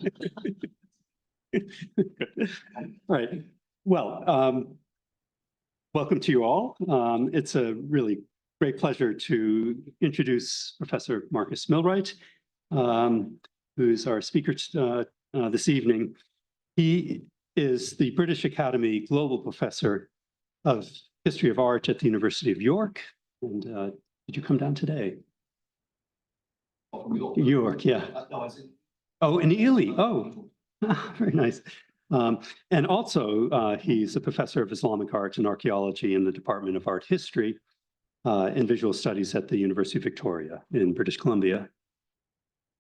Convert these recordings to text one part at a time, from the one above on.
All right. Well, welcome to you all. It's a really great pleasure to introduce Professor Marcus Milwright, who's our speaker this evening. He is the British Academy Global Professor of History of Art at the University of York. And did you come down today? York, yeah. Oh, in Ely. Oh, very nice. And also, he's a professor of Islamic art and archaeology in the Department of Art History and Visual Studies at the University of Victoria in British Columbia.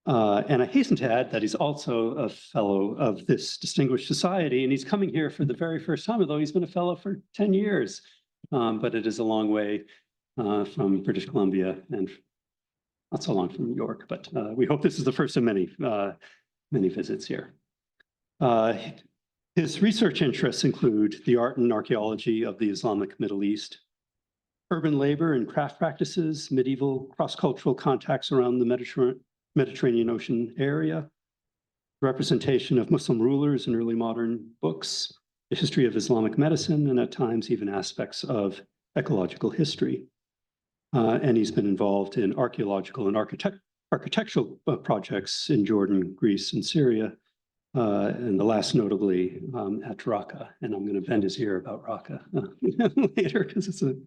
And I hasten to add that he's also a fellow of this distinguished society, and he's coming here for the very first time, although he's been a fellow for 10 years. But it is a long way from British Columbia and not so long from New York, but we hope this is the first of many, many visits here. His research interests include the art and archaeology of the Islamic Middle East, urban labor and craft practices, medieval cross-cultural contacts around the Mediterranean Ocean area, representation of Muslim rulers in early modern books, the history of Islamic medicine, and at times even aspects of ecological history. And he's been involved in archaeological and architectural projects in Jordan, Greece, and Syria, and the last notably at Raqqa. And I'm going to bend his ear about Raqqa later because it's a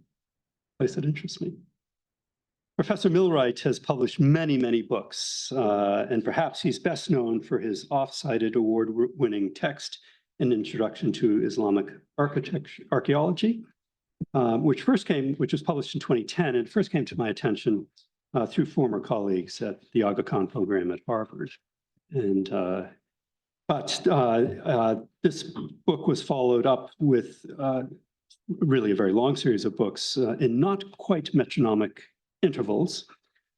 place that interests me. Professor Milwright has published many, many books, and perhaps he's best known for his oft-cited award-winning text, An Introduction to Islamic Archaeology, which was published in 2010, and first came to my attention through former colleagues at the Aga Khan program at Harvard. And this book was followed up with really a very long series of books in not quite metronomic intervals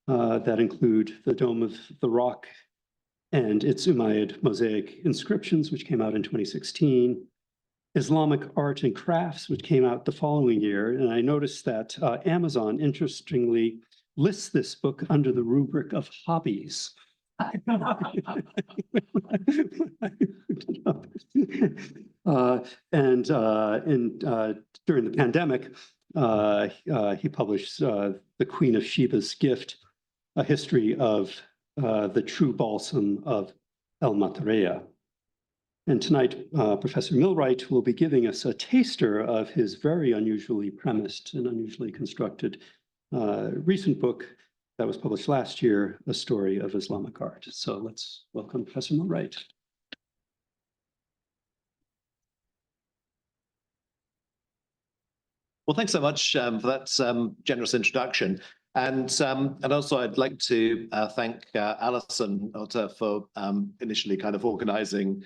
that include The Dome of the Rock and its Umayyad mosaic inscriptions, which came out in 2016, Islamic Art and Crafts, which came out the following year. And I noticed that Amazon, interestingly, lists this book under the rubric of hobbies. During the pandemic, he published The Queen of Sheba's Gift, a history of the true balsam of al-Matariyah. And tonight, Professor Milwright will be giving us a taster of his very unusually premised and unusually constructed recent book that was published last year, A Story of Islamic Art. So let's welcome Professor Milwright. Well, thanks so much for that generous introduction. And also I'd like to thank Alison for initially kind of organizing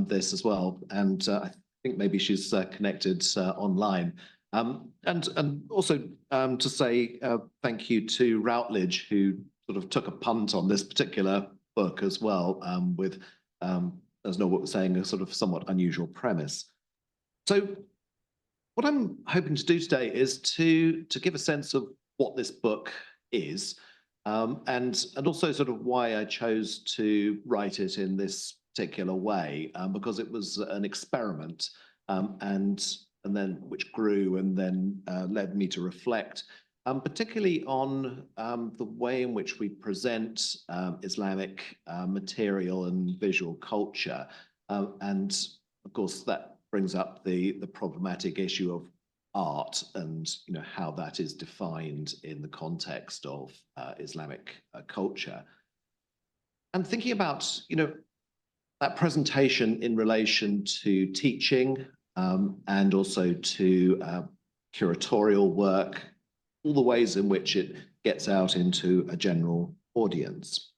this as well. And I think maybe she's connected online. And also to say thank you to Routledge, who sort of took a punt on this particular book as well, with, as Norbert was saying, a sort of somewhat unusual premise. So what I'm hoping to do today is to give a sense of what this book is, and also sort of why I chose to write it in this particular way, because it was an experiment, and then which grew and then led me to reflect, particularly on the way in which we present Islamic material and visual culture, and of course that brings up the problematic issue of art and how that is defined in the context of Islamic culture, and thinking about that presentation in relation to teaching and also to curatorial work, all the ways in which it gets out into a general audience.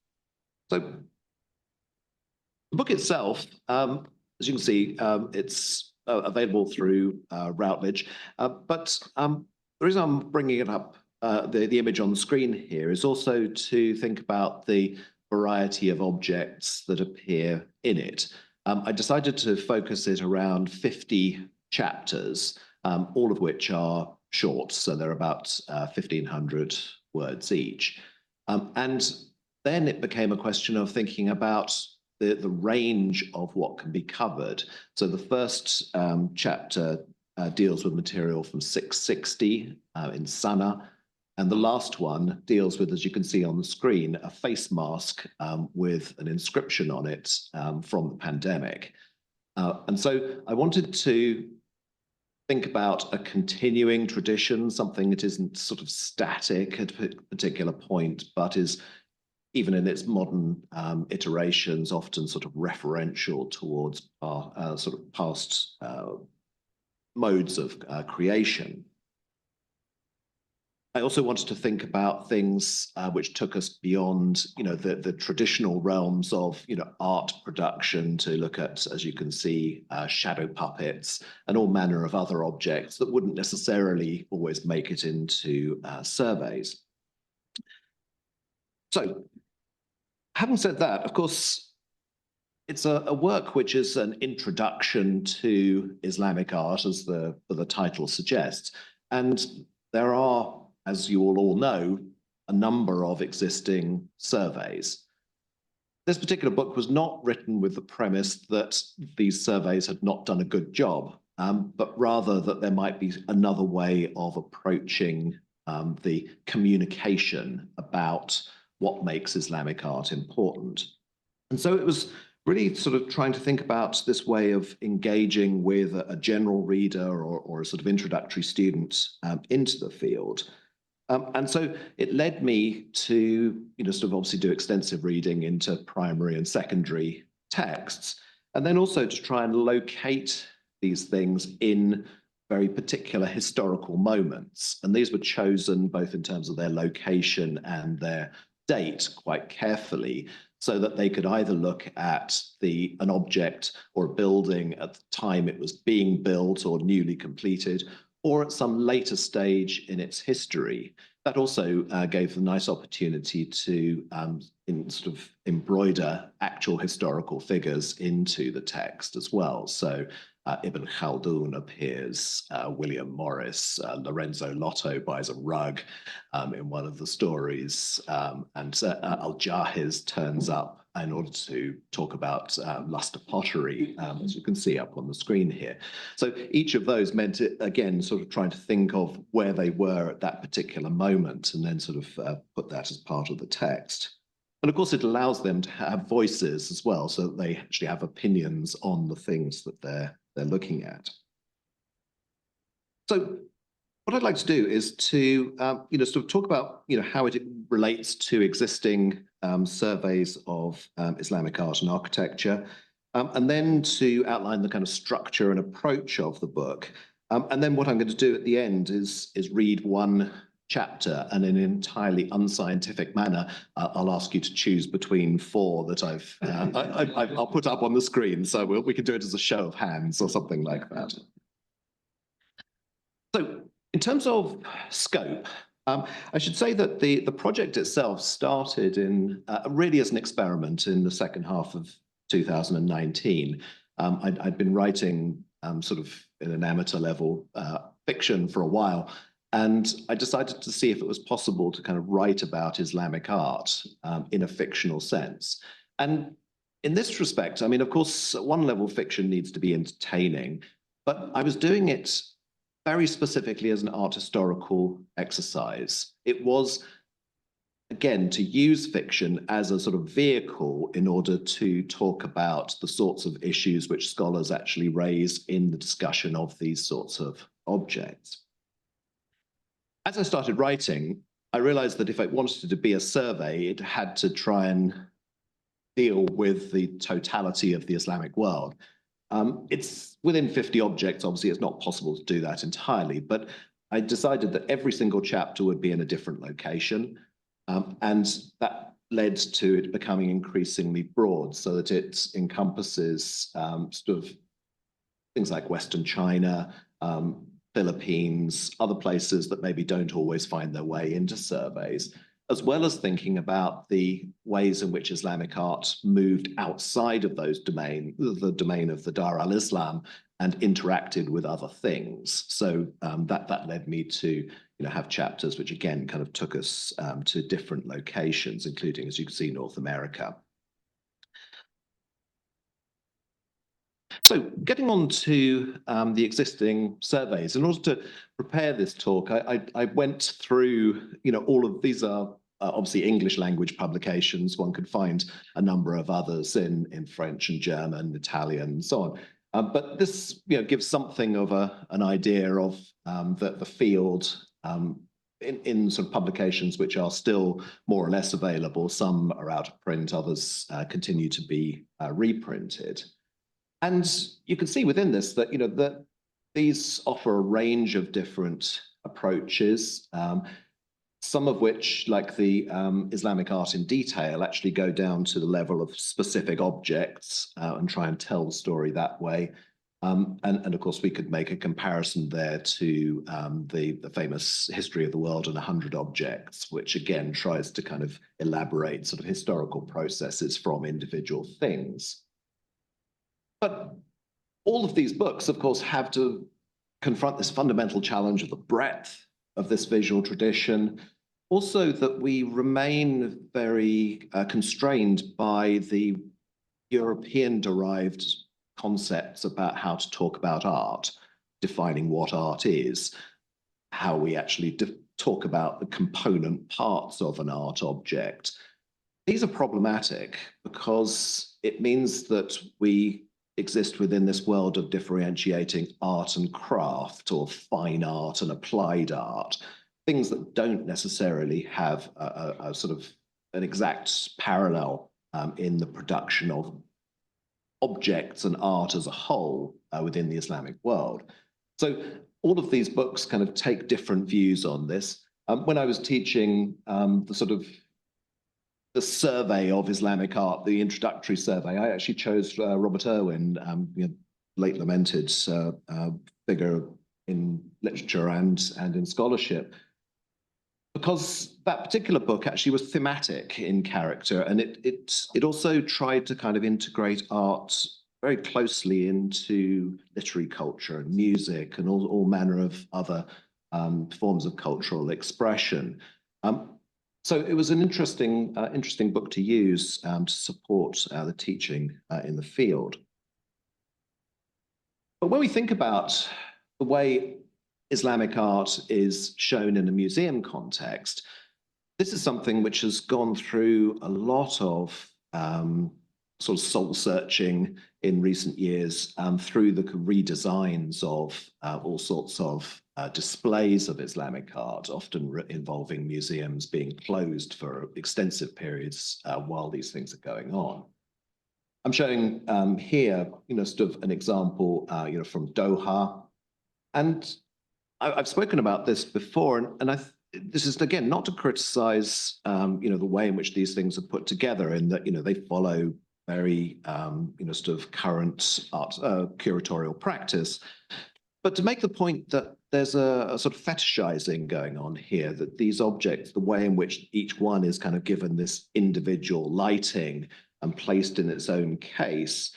So the book itself, as you can see, it's available through Routledge, but the reason I'm bringing it up, the image on the screen here, is also to think about the variety of objects that appear in it. I decided to focus it around 50 chapters, all of which are short, so they're about 1,500 words each. And then it became a question of thinking about the range of what can be covered. So the first chapter deals with material from 660 in Sana, and the last one deals with, as you can see on the screen, a face mask with an inscription on it from the pandemic. And so I wanted to think about a continuing tradition, something that isn't sort of static at a particular point, but is, even in its modern iterations, often sort of referential towards our sort of past modes of creation. I also wanted to think about things which took us beyond, the traditional realms of, art production, to look at, as you can see, shadow puppets and all manner of other objects that wouldn't necessarily always make it into surveys. So, having said that, of course, it's a work which is an introduction to Islamic art, as the title suggests, and there are, as you all know, a number of existing surveys. This particular book was not written with the premise that these surveys had not done a good job, but rather that there might be another way of approaching the communication about what makes Islamic art important. And so it was really sort of trying to think about this way of engaging with a general reader or a sort of introductory student into the field. And so it led me to, sort of obviously do extensive reading into primary and secondary texts, and then also to try and locate these things in very particular historical moments. And these were chosen both in terms of their location and their date quite carefully, so that they could either look at an object or a building at the time it was being built or newly completed, or at some later stage in its history. That also gave a nice opportunity to sort of embroider actual historical figures into the text as well. So Ibn Khaldun appears, William Morris, Lorenzo Lotto buys a rug in one of the stories, and Al-Jahiz turns up in order to talk about luster pottery, as you can see up on the screen here. So each of those meant it, again, sort of trying to think of where they were at that particular moment, and then sort of put that as part of the text. And of course, it allows them to have voices as well, so that they actually have opinions on the things that they're looking at. So what I'd like to do is to sort of talk about how it relates to existing surveys of Islamic art and architecture, and then to outline the kind of structure and approach of the book. And then what I'm going to do at the end is read one chapter, and in an entirely unscientific manner, I'll ask you to choose between four that I'll put up on the screen. So we can do it as a show of hands or something like that. So in terms of scope, I should say that the project itself started in really as an experiment in the second half of 2019. I'd been writing sort of in an amateur level fiction for a while, and I decided to see if it was possible to kind of write about Islamic art in a fictional sense. And in this respect, I mean, of course, at one level, fiction needs to be entertaining, but I was doing it very specifically as an art historical exercise. It was, again, to use fiction as a sort of vehicle in order to talk about the sorts of issues which scholars actually raise in the discussion of these sorts of objects. As I started writing, I realized that if I wanted to be a survey, it had to try and deal with the totality of the Islamic world. It's within 50 objects, obviously it's not possible to do that entirely, but I decided that every single chapter would be in a different location, and that led to it becoming increasingly broad, so that it encompasses sort of things like Western China, Philippines, other places that maybe don't always find their way into surveys, as well as thinking about the ways in which Islamic art moved outside of the domain of the Dar al-Islam, and interacted with other things. So that led me to have chapters which again kind of took us to different locations, including, as you can see, North America. So getting on to the existing surveys, in order to prepare this talk, I went through, all of these are obviously English language publications. One could find a number of others in French and German, Italian, and so on. But this gives something of an idea of the field in sort of publications which are still more or less available. Some are out of print, others continue to be reprinted. And you can see within this that, that these offer a range of different approaches, some of which, like the Islamic art in detail, actually go down to the level of specific objects and try and tell the story that way. And of course, we could make a comparison there to the famous History of the World in 100 Objects, which again tries to kind of elaborate sort of historical processes from individual things. But all of these books, of course, have to confront this fundamental challenge of the breadth of this visual tradition. Also, that we remain very constrained by the European-derived concepts about how to talk about art, defining what art is, how we actually talk about the component parts of an art object. These are problematic because it means that we exist within this world of differentiating art and craft, or fine art and applied art, things that don't necessarily have a sort of an exact parallel in the production of objects and art as a whole within the Islamic world. So all of these books kind of take different views on this. When I was teaching the survey of Islamic art, the introductory survey, I actually chose Robert Irwin, late lamented figure in literature and in scholarship, because that particular book actually was thematic in character, and it also tried to kind of integrate art very closely into literary culture and music and all manner of other forms of cultural expression. So it was an interesting book to use to support the teaching in the field. But when we think about the way Islamic art is shown in a museum context, this is something which has gone through a lot of sort of soul searching in recent years through the redesigns of all sorts of displays of Islamic art, often involving museums being closed for extensive periods while these things are going on. I'm showing here, sort of an example, from Doha, and I've spoken about this before, and this is again not to criticize, the way in which these things are put together, in that they follow very, sort of current art curatorial practice, but to make the point that there's a sort of fetishizing going on here, that these objects, the way in which each one is kind of given this individual lighting and placed in its own case,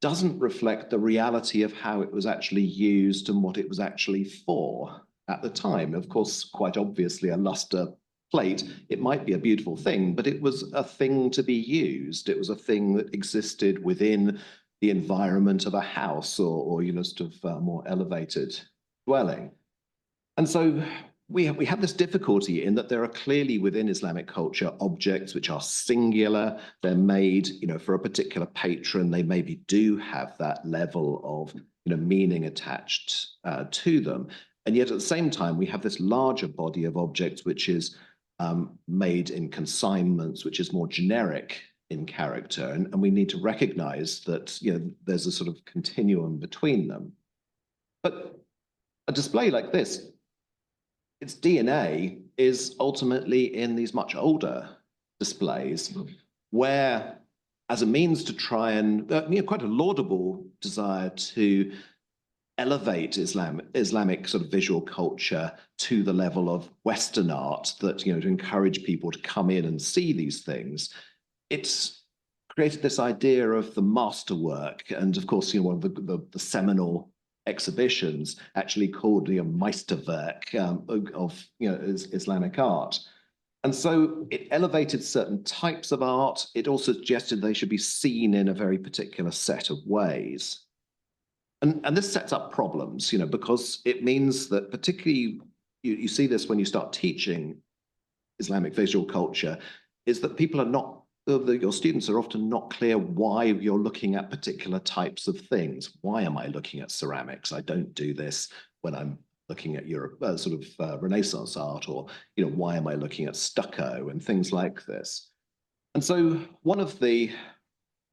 doesn't reflect the reality of how it was actually used and what it was actually for at the time. Of course, quite obviously, a luster plate, it might be a beautiful thing, but it was a thing to be used. It was a thing that existed within the environment of a house or sort of more elevated dwelling. And so we have this difficulty in that there are clearly within Islamic culture objects which are singular. They're made, for a particular patron. They maybe do have that level of, meaning attached to them. And yet at the same time, we have this larger body of objects which is made in consignments, which is more generic in character. And we need to recognize that, there's a sort of continuum between them. But a display like this, its DNA is ultimately in these much older displays, where, as a means to try and, quite a laudable desire to elevate Islamic sort of visual culture to the level of Western art, that, to encourage people to come in and see these things, it's created this idea of the masterwork. And of course, one of the seminal exhibitions actually called the Meisterwerk of Islamic art. And so it elevated certain types of art. It also suggested they should be seen in a very particular set of ways. And this sets up problems, because it means that particularly you see this when you start teaching Islamic visual culture, is that people are not, your students are often not clear why you're looking at particular types of things. Why am I looking at ceramics? I don't do this when I'm looking at Europe, Renaissance art, or why am I looking at stucco and things like this? And so one of the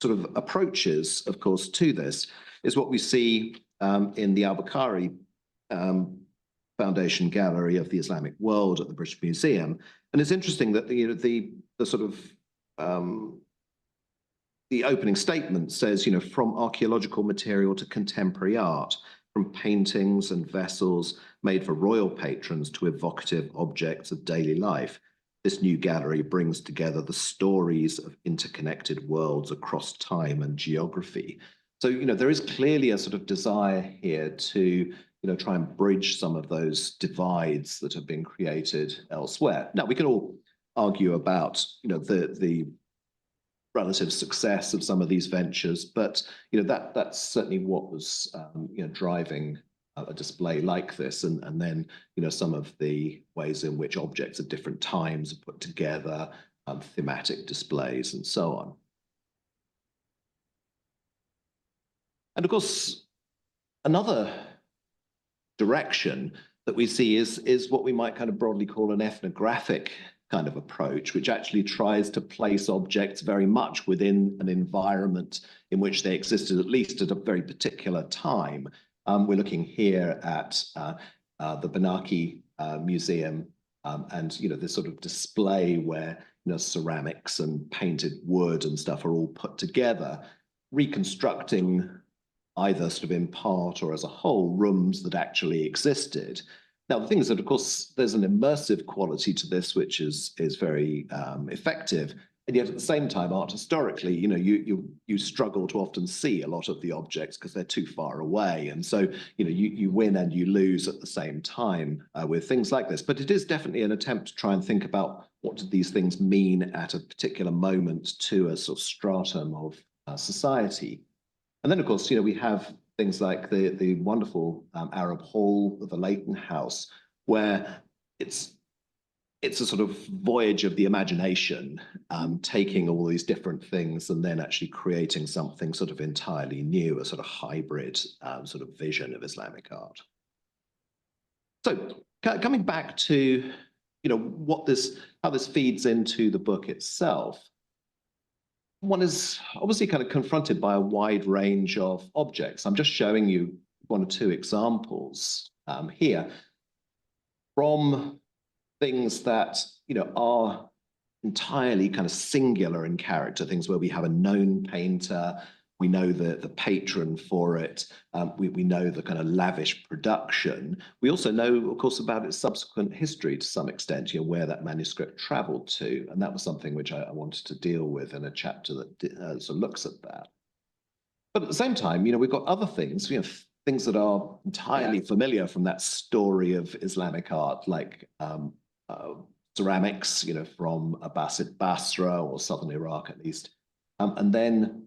sort of approaches, of course, to this is what we see in the al-Hariri Foundation Gallery of the Islamic World at the British Museum. And it's interesting that the sort of the opening statement says, from archaeological material to contemporary art, from paintings and vessels made for royal patrons to evocative objects of daily life, this new gallery brings together the stories of interconnected worlds across time and geography. So, there is clearly a sort of desire here to try and bridge some of those divides that have been created elsewhere. Now, we can all argue about, the relative success of some of these ventures, but that's certainly what was driving a display like this, and then some of the ways in which objects of different times are put together, thematic displays, and so on. And of course, another direction that we see is what we might kind of broadly call an ethnographic kind of approach, which actually tries to place objects very much within an environment in which they existed, at least at a very particular time. We're looking here at the Benaki Museum, and this sort of display where ceramics and painted wood and stuff are all put together, reconstructing either sort of in part or as a whole rooms that actually existed. Now, the thing is that, of course, there's an immersive quality to this, which is very effective. And yet at the same time, art historically, you struggle to often see a lot of the objects because they're too far away. And so, you win and you lose at the same time with things like this. But it is definitely an attempt to try and think about what do these things mean at a particular moment to a sort of stratum of society. And then, of course, we have things like the wonderful Arab Hall of the Leighton House, where it's a sort of voyage of the imagination, taking all these different things and then actually creating something sort of entirely new, a sort of hybrid sort of vision of Islamic art. So coming back to how this feeds into the book itself. One is obviously kind of confronted by a wide range of objects. I'm just showing you one or two examples here from things that are entirely kind of singular in character, things where we have a known painter, we know the patron for it, we know the kind of lavish production. We also know, of course, about its subsequent history to some extent, where that manuscript traveled to, and that was something which I wanted to deal with in a chapter that sort of looks at that. But at the same time, we've got other things, things that are entirely familiar from that story of Islamic art, like ceramics, from Abbasid Basra or southern Iraq at least, and then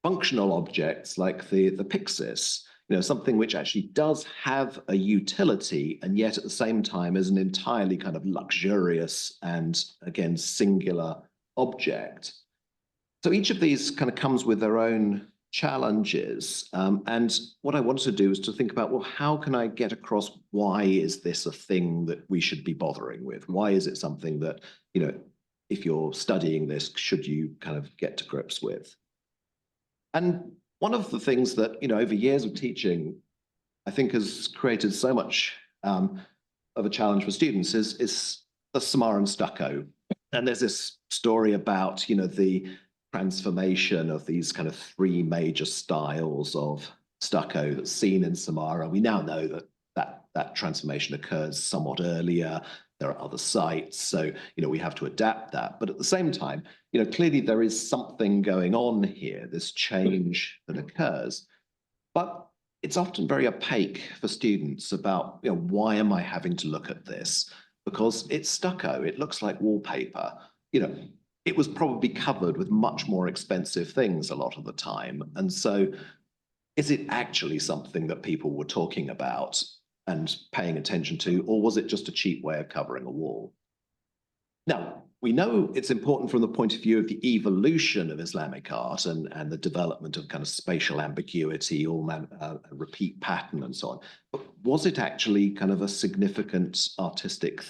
functional objects like the pyxis, something which actually does have a utility and yet at the same time is an entirely kind of luxurious and, again, singular object. So each of these kind of comes with their own challenges. And what I wanted to do is to think about, well, how can I get across why is this a thing that we should be bothering with? Why is it something that, if you're studying this, should you kind of get to grips with? And one of the things that, over years of teaching, I think has created so much of a challenge for students is the Samarran stucco. And there's this story about, the transformation of these kind of three major styles of stucco that's seen in Samarra. We now know that transformation occurs somewhat earlier. There are other sites, so we have to adapt that. But at the same time, clearly there is something going on here, this change that occurs. But it's often very opaque for students about, why am I having to look at this? Because it's stucco, it looks like wallpaper. It was probably covered with much more expensive things a lot of the time. And so is it actually something that people were talking about and paying attention to, or was it just a cheap way of covering a wall? Now, we know it's important from the point of view of the evolution of Islamic art and the development of kind of spatial ambiguity, repeat pattern and so on. But was it actually kind of a significant artistic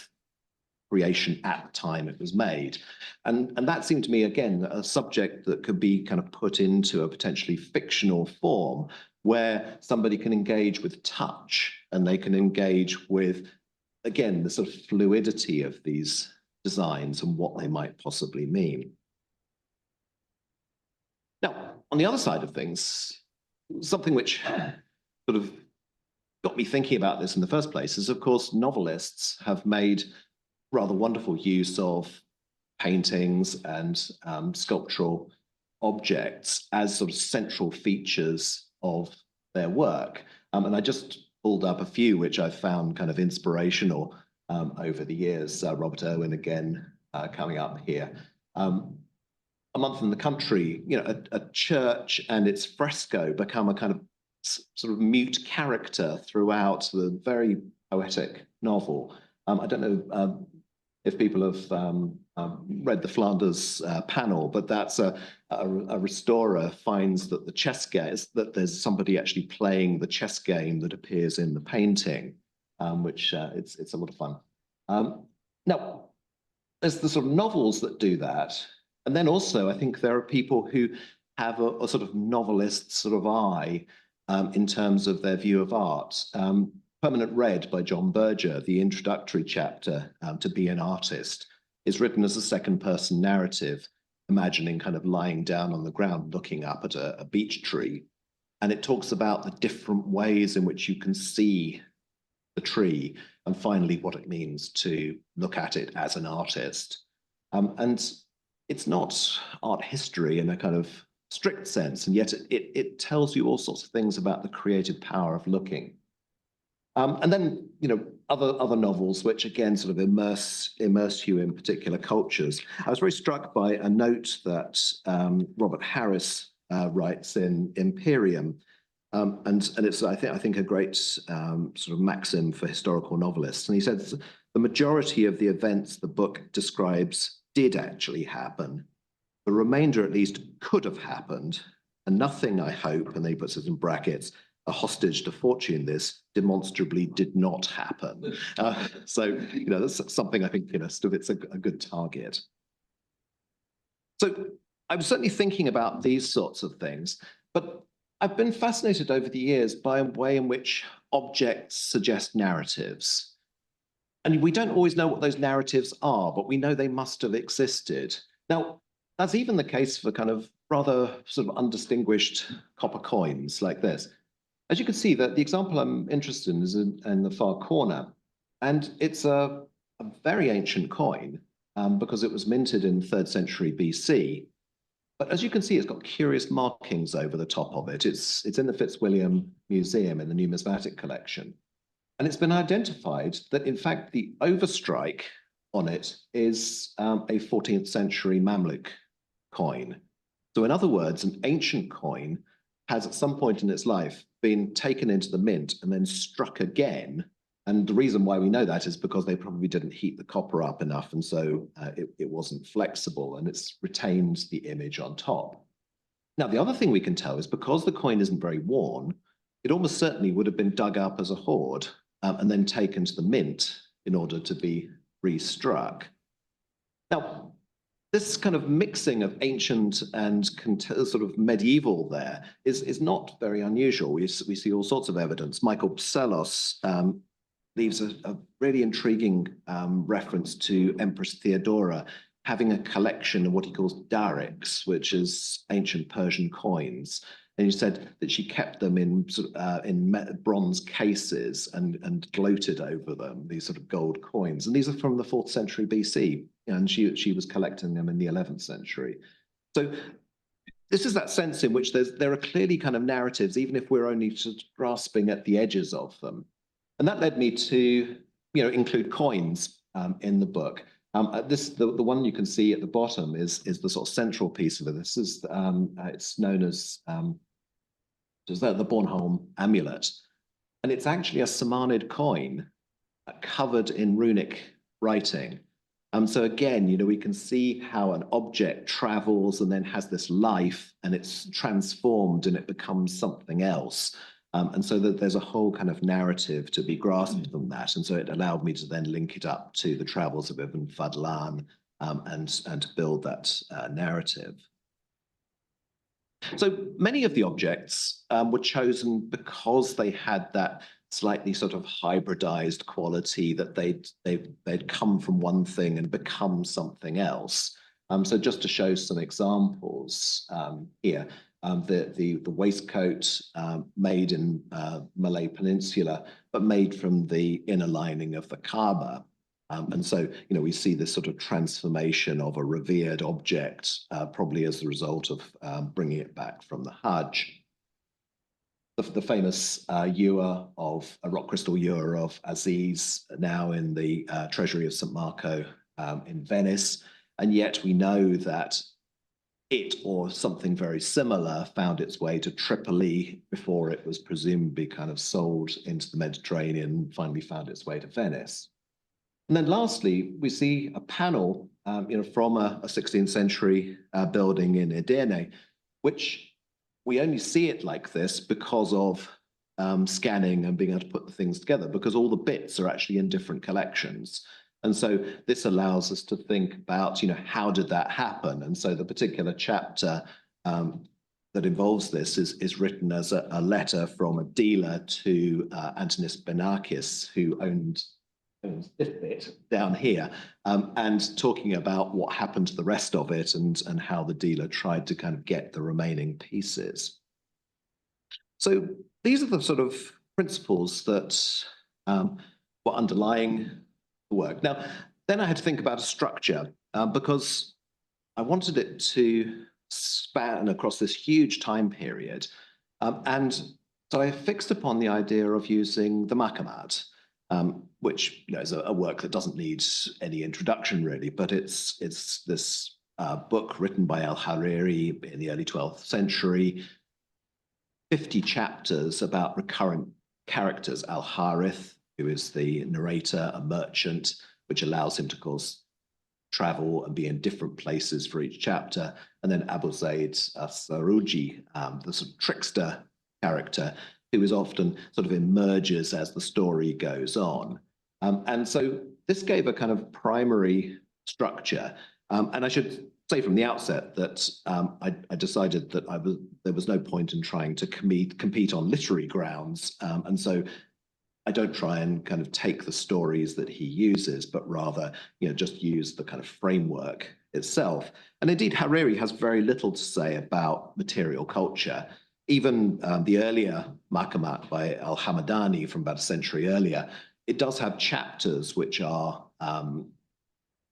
creation at the time it was made? And that seemed to me, again, a subject that could be kind of put into a potentially fictional form where somebody can engage with touch and they can engage with, again, the sort of fluidity of these designs and what they might possibly mean. Now, on the other side of things, something which sort of got me thinking about this in the first place is, of course, novelists have made rather wonderful use of paintings and sculptural objects as sort of central features of their work. And I just pulled up a few which I found kind of inspirational over the years. Robert Irwin again coming up here. A Month in the Country, you know, a church and its fresco become a kind of sort of mute character throughout the very poetic novel. I don't know if people have read the Flanders panel, but that's a restorer finds that the chess game, that there's somebody actually playing the chess game that appears in the painting, which it's a lot of fun. Now, there's the sort of novels that do that. And then also, I think there are people who have a sort of novelist sort of eye in terms of their view of art. Permanent Red by John Berger, the introductory chapter to Be an Artist, is written as a second-person narrative, imagining kind of lying down on the ground, looking up at a beech tree. And it talks about the different ways in which you can see the tree, and finally what it means to look at it as an artist. And it's not art history in a kind of strict sense, and yet it tells you all sorts of things about the creative power of looking. And then, you know, other novels which again sort of immerse you in particular cultures. I was very struck by a note that Robert Harris writes in Imperium, and it's I think a great sort of maxim for historical novelists. And he says the majority of the events the book describes did actually happen. The remainder, at least, could have happened, and nothing, I hope, and then he puts it in brackets, a hostage to fortune, this demonstrably did not happen. So, you know, that's something I think, you know, it's a good target. So I was certainly thinking about these sorts of things, but I've been fascinated over the years by a way in which objects suggest narratives. And we don't always know what those narratives are, but we know they must have existed. Now, that's even the case for kind of rather sort of undistinguished copper coins like this. As you can see, that the example I'm interested in is in the far corner, and it's a very ancient coin because it was minted in 3rd century BC. But as you can see, it's got curious markings over the top of it. It's in the Fitzwilliam Museum in the numismatic collection. And it's been identified that, in fact, the overstrike on it is a 14th century Mamluk coin. So in other words, an ancient coin has at some point in its life been taken into the mint and then struck again. And the reason why we know that is because they probably didn't heat the copper up enough, and so it wasn't flexible, and it's retained the image on top. Now, the other thing we can tell is because the coin isn't very worn, it almost certainly would have been dug up as a hoard and then taken to the mint in order to be restruck. Now, this kind of mixing of ancient and sort of medieval there is not very unusual. We see all sorts of evidence. Michael Psellos leaves a really intriguing reference to Empress Theodora having a collection of what he calls darics, which is ancient Persian coins. And he said that she kept them in bronze cases and gloated over them, these sort of gold coins. And these are from the 4th century BC, and she was collecting them in the 11th century. So this is that sense in which there are clearly kind of narratives, even if we're only sort of grasping at the edges of them. And that led me to, include coins in the book. The one you can see at the bottom is the sort of central piece of it. This is it's known as is that the Bornholm amulet. And it's actually a Samanid coin covered in runic writing. So again, we can see how an object travels and then has this life, and it's transformed and it becomes something else. And so that there's a whole kind of narrative to be grasped from that. And so it allowed me to then link it up to the travels of Ibn Fadlan and to build that narrative. So many of the objects were chosen because they had that slightly sort of hybridized quality, that they'd come from one thing and become something else. So just to show some examples here, the waistcoat made in Malay Peninsula, but made from the inner lining of the Kaaba. And so, we see this sort of transformation of a revered object, probably as the result of bringing it back from the Hajj. The famous ewer of a rock crystal ewer of Aziz, now in the treasury of St. Marco in Venice. And yet we know that it or something very similar found its way to Tripoli before it was presumably kind of sold into the Mediterranean, finally found its way to Venice. And then lastly, we see a panel from a 16th century building in Edirne, which we only see it like this because of scanning and being able to put the things together, because all the bits are actually in different collections. And so this allows us to think about, how did that happen? And so the particular chapter that involves this is written as a letter from a dealer to Antonis Benakis, who owns this bit down here, and talking about what happened to the rest of it and how the dealer tried to kind of get the remaining pieces. So these are the sort of principles that were underlying the work. Now, then I had to think about a structure because I wanted it to span across this huge time period. And so I fixed upon the idea of using the Maqamat, which is a work that doesn't need any introduction really, but it's this book written by al-Hariri in the early 12th century, 50 chapters about recurrent characters. Al-Harith, who is the narrator, a merchant, which allows him to, of course, travel and be in different places for each chapter. And then Abu Zaid Saruji, the sort of trickster character, who is often sort of emerges as the story goes on. And so this gave a kind of primary structure. And I should say from the outset that I decided that there was no point in trying to compete on literary grounds. And so I don't try and kind of take the stories that he uses, but rather, just use the kind of framework itself. And indeed, Hariri has very little to say about material culture. Even the earlier Maqamat by al-Hamadani from about a century earlier, it does have chapters which are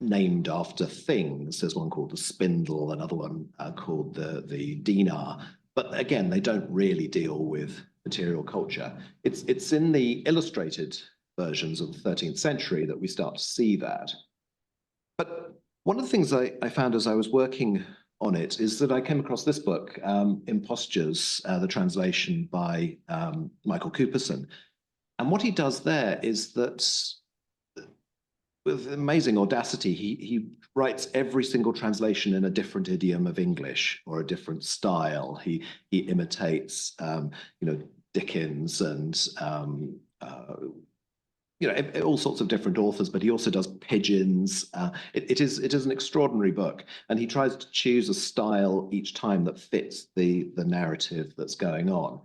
named after things. There's one called the spindle, another one called the dinar. But again, they don't really deal with material culture. It's in the illustrated versions of the 13th century that we start to see that. But one of the things I found as I was working on it is that I came across this book, Impostures, the translation by Michael Cooperson. And what he does there is that with amazing audacity, he writes every single translation in a different idiom of English or a different style. He imitates, Dickens and all sorts of different authors, but he also does pigeons. It is an extraordinary book, and he tries to choose a style each time that fits the narrative that's going on.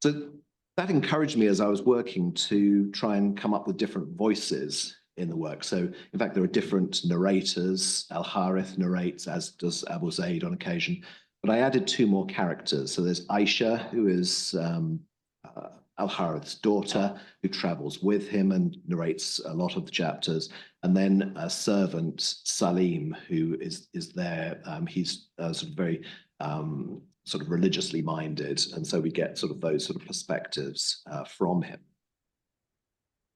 So that encouraged me as I was working to try and come up with different voices in the work. So in fact, there are different narrators. Al-Harith narrates, as does Abu Zaid on occasion, but I added two more characters. So there's Aisha, who is Al-Harith's daughter, who travels with him and narrates a lot of the chapters. And then a servant, Salim, who is there. He's sort of very sort of religiously minded. And so we get sort of those sort of perspectives from him.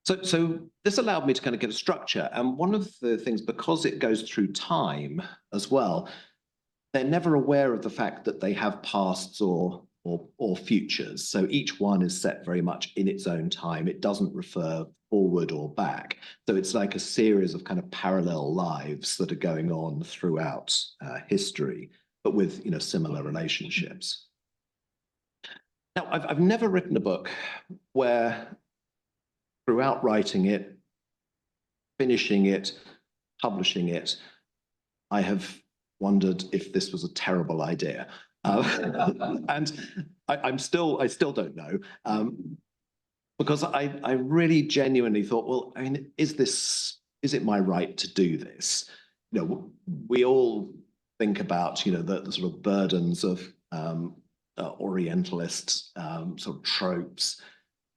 So this allowed me to kind of get a structure. And one of the things, because it goes through time as well, they're never aware of the fact that they have pasts or or futures. So each one is set very much in its own time. It doesn't refer forward or back. So it's like a series of kind of parallel lives that are going on throughout history, but with similar relationships. Now, I've never written a book where throughout writing it, finishing it, publishing it, I have wondered if this was a terrible idea. And I still don't know, because I really genuinely thought, well, I mean, is it my right to do this? We all think about, the sort of burdens of Orientalist sort of tropes.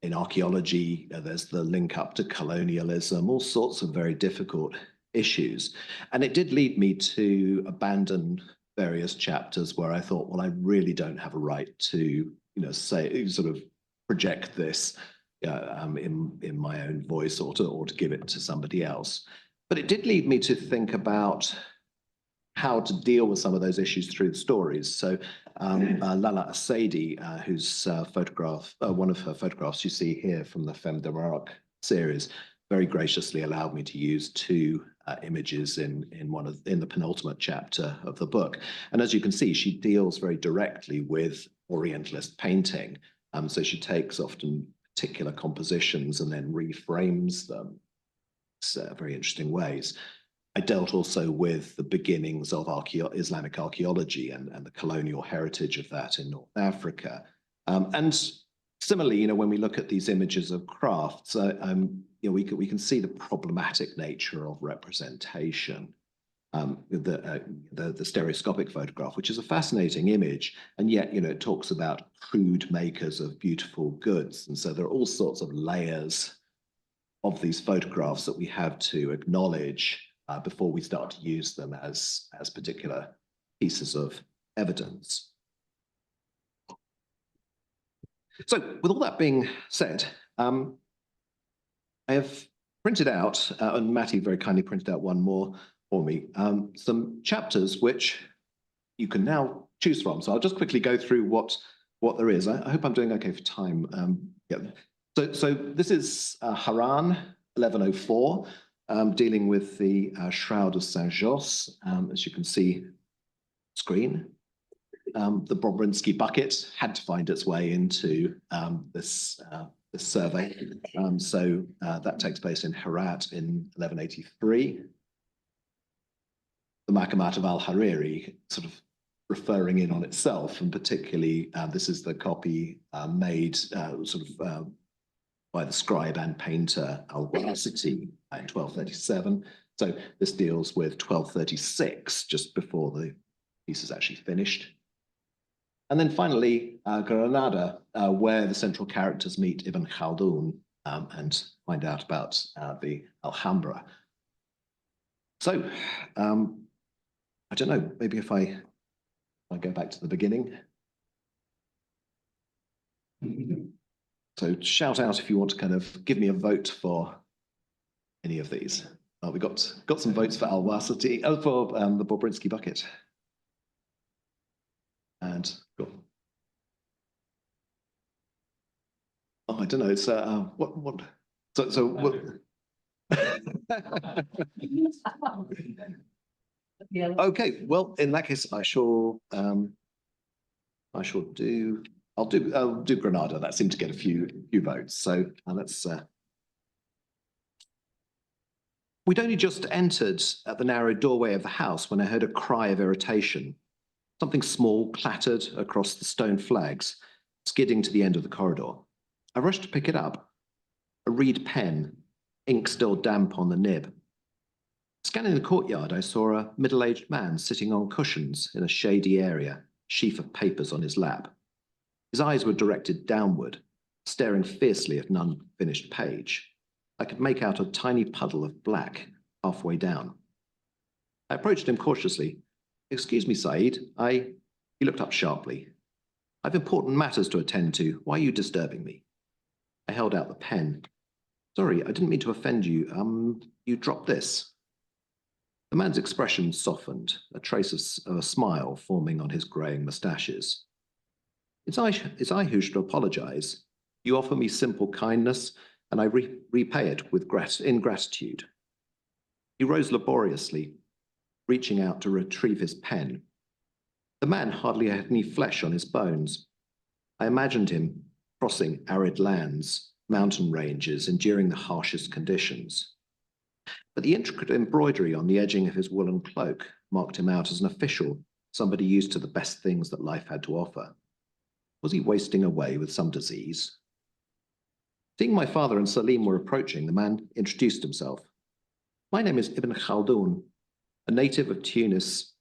In archaeology, there's the link up to colonialism, all sorts of very difficult issues. And it did lead me to abandon various chapters where I thought, well, I really don't have a right to, say, sort of project this in my own voice or to give it to somebody else. But it did lead me to think about how to deal with some of those issues through the stories. So Lala Asadi, whose photograph, one of her photographs you see here from the Femme de Maroc series, very graciously allowed me to use two images in the penultimate chapter of the book. And as you can see, she deals very directly with Orientalist painting. So she takes often particular compositions and then reframes them in very interesting ways. I dealt also with the beginnings of Islamic archaeology and the colonial heritage of that in North Africa. And similarly, when we look at these images of crafts, we can see the problematic nature of representation. The stereoscopic photograph, which is a fascinating image, and yet it talks about crude makers of beautiful goods, and so there are all sorts of layers of these photographs that we have to acknowledge before we start to use them as particular pieces of evidence. So with all that being said, I have printed out, and Matty very kindly printed out one more for me, some chapters which you can now choose from. So I'll just quickly go through what there is. I hope I'm doing okay for time. Yeah. So this is Haran 1104. Dealing with the Shroud of Saint-Josse, as you can see, screen. The Bobrinsky bucket had to find its way into this survey. So that takes place in Herat in 1183. The Maqamat of al-Hariri sort of referring in on itself, and particularly this is the copy made by the scribe and painter al-Wasiti in 1237. So this deals with 1236, just before the piece is actually finished. And then finally, Granada, where the central characters meet Ibn Khaldun and find out about the Alhambra. So, I don't know, maybe if I go back to the beginning. So shout out if you want to kind of give me a vote for any of these. We got some votes for al-Wasiti, for the Bobrinsky bucket. And cool. Oh, I don't know. It's what? So what? Okay. Well, in that case, I'll do Granada. That seemed to get a few votes. So let's. We'd only just entered at the narrow doorway of the house when I heard a cry of irritation. Something small clattered across the stone flags, skidding to the end of the corridor. I rushed to pick it up. A reed pen, ink still damp on the nib. Scanning the courtyard, I saw a middle-aged man sitting on cushions in a shady area, sheaf of papers on his lap. His eyes were directed downward, staring fiercely at an unfinished page. I could make out a tiny puddle of black halfway down. I approached him cautiously. "Excuse me, Saeed, He looked up sharply. "I've important matters to attend to. Why are you disturbing me?" I held out the pen. "Sorry, I didn't mean to offend you. You dropped this." The man's expression softened, a trace of a smile forming on his greying moustaches. It's I who should apologize. You offer me simple kindness, and I repay it with gratitude. He rose laboriously, reaching out to retrieve his pen. The man hardly had any flesh on his bones. I imagined him crossing arid lands, mountain ranges, enduring the harshest conditions. But the intricate embroidery on the edging of his woolen cloak marked him out as an official, somebody used to the best things that life had to offer. Was he wasting away with some disease? Seeing my father and Salim were approaching, the man introduced himself. My name is Ibn Khaldun, a native of Tunis,